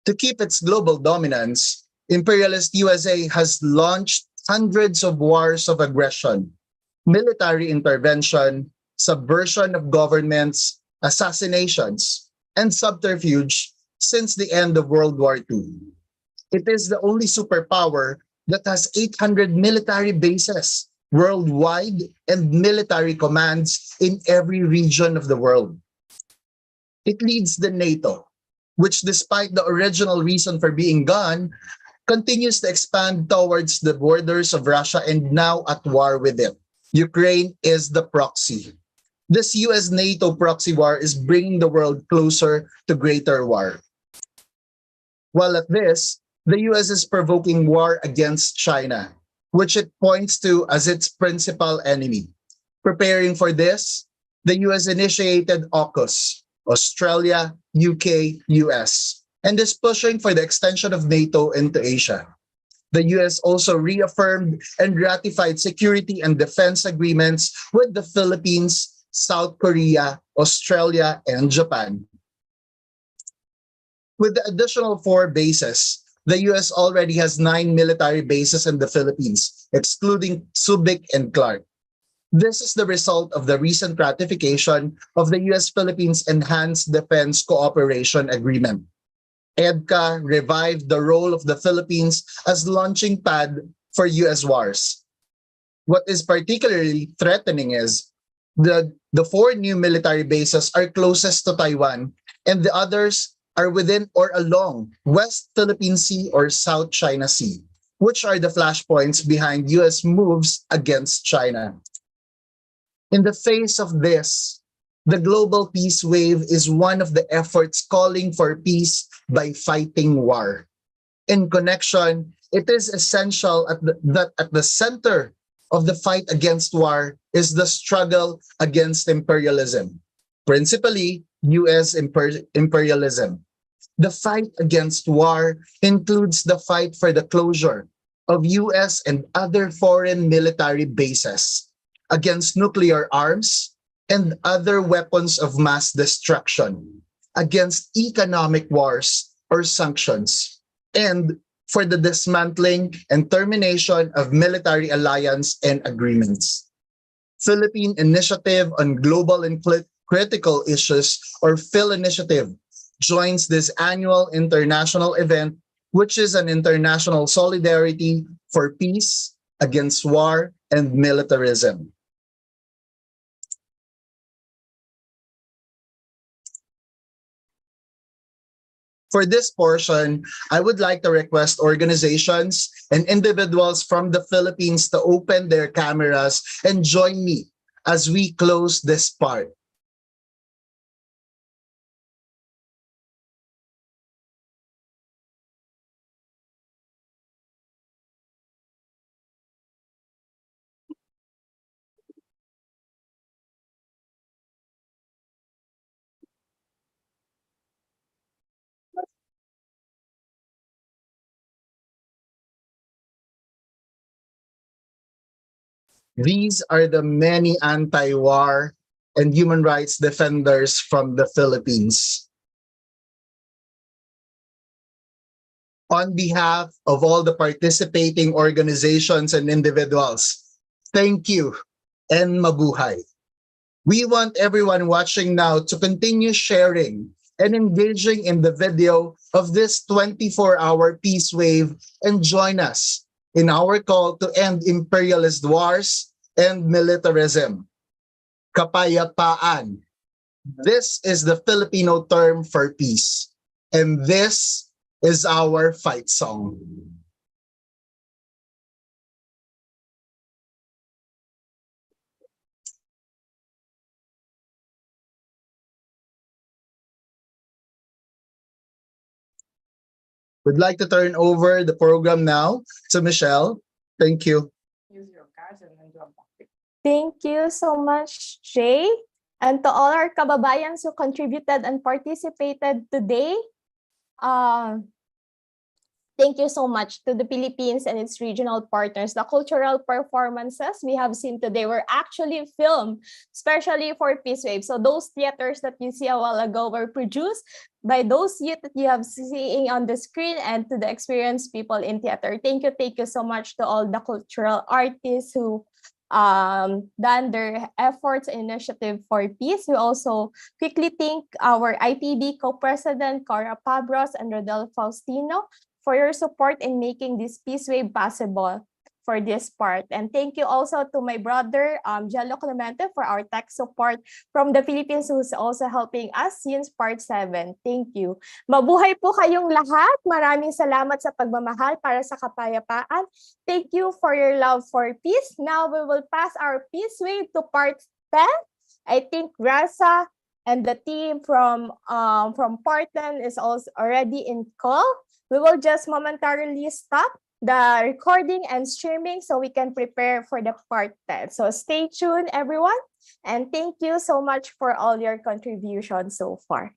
To keep its global dominance, imperialist USA has launched hundreds of wars of aggression, military intervention, subversion of governments, assassinations, and subterfuge since the end of World War II. It is the only superpower that has 800 military bases worldwide and military commands in every region of the world. It leads the NATO, which despite the original reason for being gone, continues to expand towards the borders of Russia and now at war with it. Ukraine is the proxy. This US-NATO proxy war is bringing the world closer to greater war. While at this, the US is provoking war against China, which it points to as its principal enemy. Preparing for this, the US initiated AUKUS, Australia, UK, US, and is pushing for the extension of NATO into Asia. The US also reaffirmed and ratified security and defense agreements with the Philippines, South Korea, Australia, and Japan. With the additional 4 bases, the US already has 9 military bases in the Philippines, excluding Subic and Clark. This is the result of the recent ratification of the US-Philippines Enhanced Defense Cooperation Agreement. EDCA revived the role of the Philippines as launching pad for US wars. What is particularly threatening is the 4 new military bases are closest to Taiwan and the others are within or along West Philippine Sea or South China Sea, which are the flashpoints behind US moves against China. In the face of this, the global peace wave is one of the efforts calling for peace by fighting war. In connection, it is essential that at the center of the fight against war is the struggle against imperialism, principally US imperialism. The fight against war includes the fight for the closure of US and other foreign military bases, against nuclear arms and other weapons of mass destruction, against economic wars or sanctions, and for the dismantling and termination of military alliance and agreements. Philippine Initiative on Global and Critical Issues, or PHIL Initiative, joins this annual international event, which is an international solidarity for peace, against war, and militarism. For this portion, I would like to request organizations and individuals from the Philippines to open their cameras and join me as we close this part. These are the many anti-war and human rights defenders from the Philippines. On behalf of all the participating organizations and individuals, thank you and mabuhay. We want everyone watching now to continue sharing and engaging in the video of this 24-hour peace wave and join us in our call to end imperialist wars and militarism. Kapayapaan. This is the Filipino term for peace, and this is our fight song. Would like to turn over the program now to Michelle. Thank you. Thank you so much, Jay. And to all our kababayans who contributed and participated today, thank you so much to the Philippines and its regional partners. The cultural performances we have seen today were actually filmed, especially for Peace Wave. So those theaters that you see a while ago were produced by those youth that you have seeing on the screen and to the experienced people in theater. Thank you so much to all the cultural artists who done their efforts and initiative for peace. We also quickly thank our IPB co-president, Cora Pabros and Rodel Faustino, for your support in making this Peace Wave possible for this part. And thank you also to my brother, Jello Clemente, for our tech support from the Philippines, who's also helping us since part 7. Thank you. Mabuhay po kayong lahat. Maraming salamat sa pagmamahal para sa kapayapaan. Thank you for your love for peace. Now we will pass our Peace Wave to part 10. I think Rasa and the team from part 10 is also already in call. We will just momentarily stop the recording and streaming so we can prepare for the part 10. So stay tuned, everyone. And thank you so much for all your contributions so far.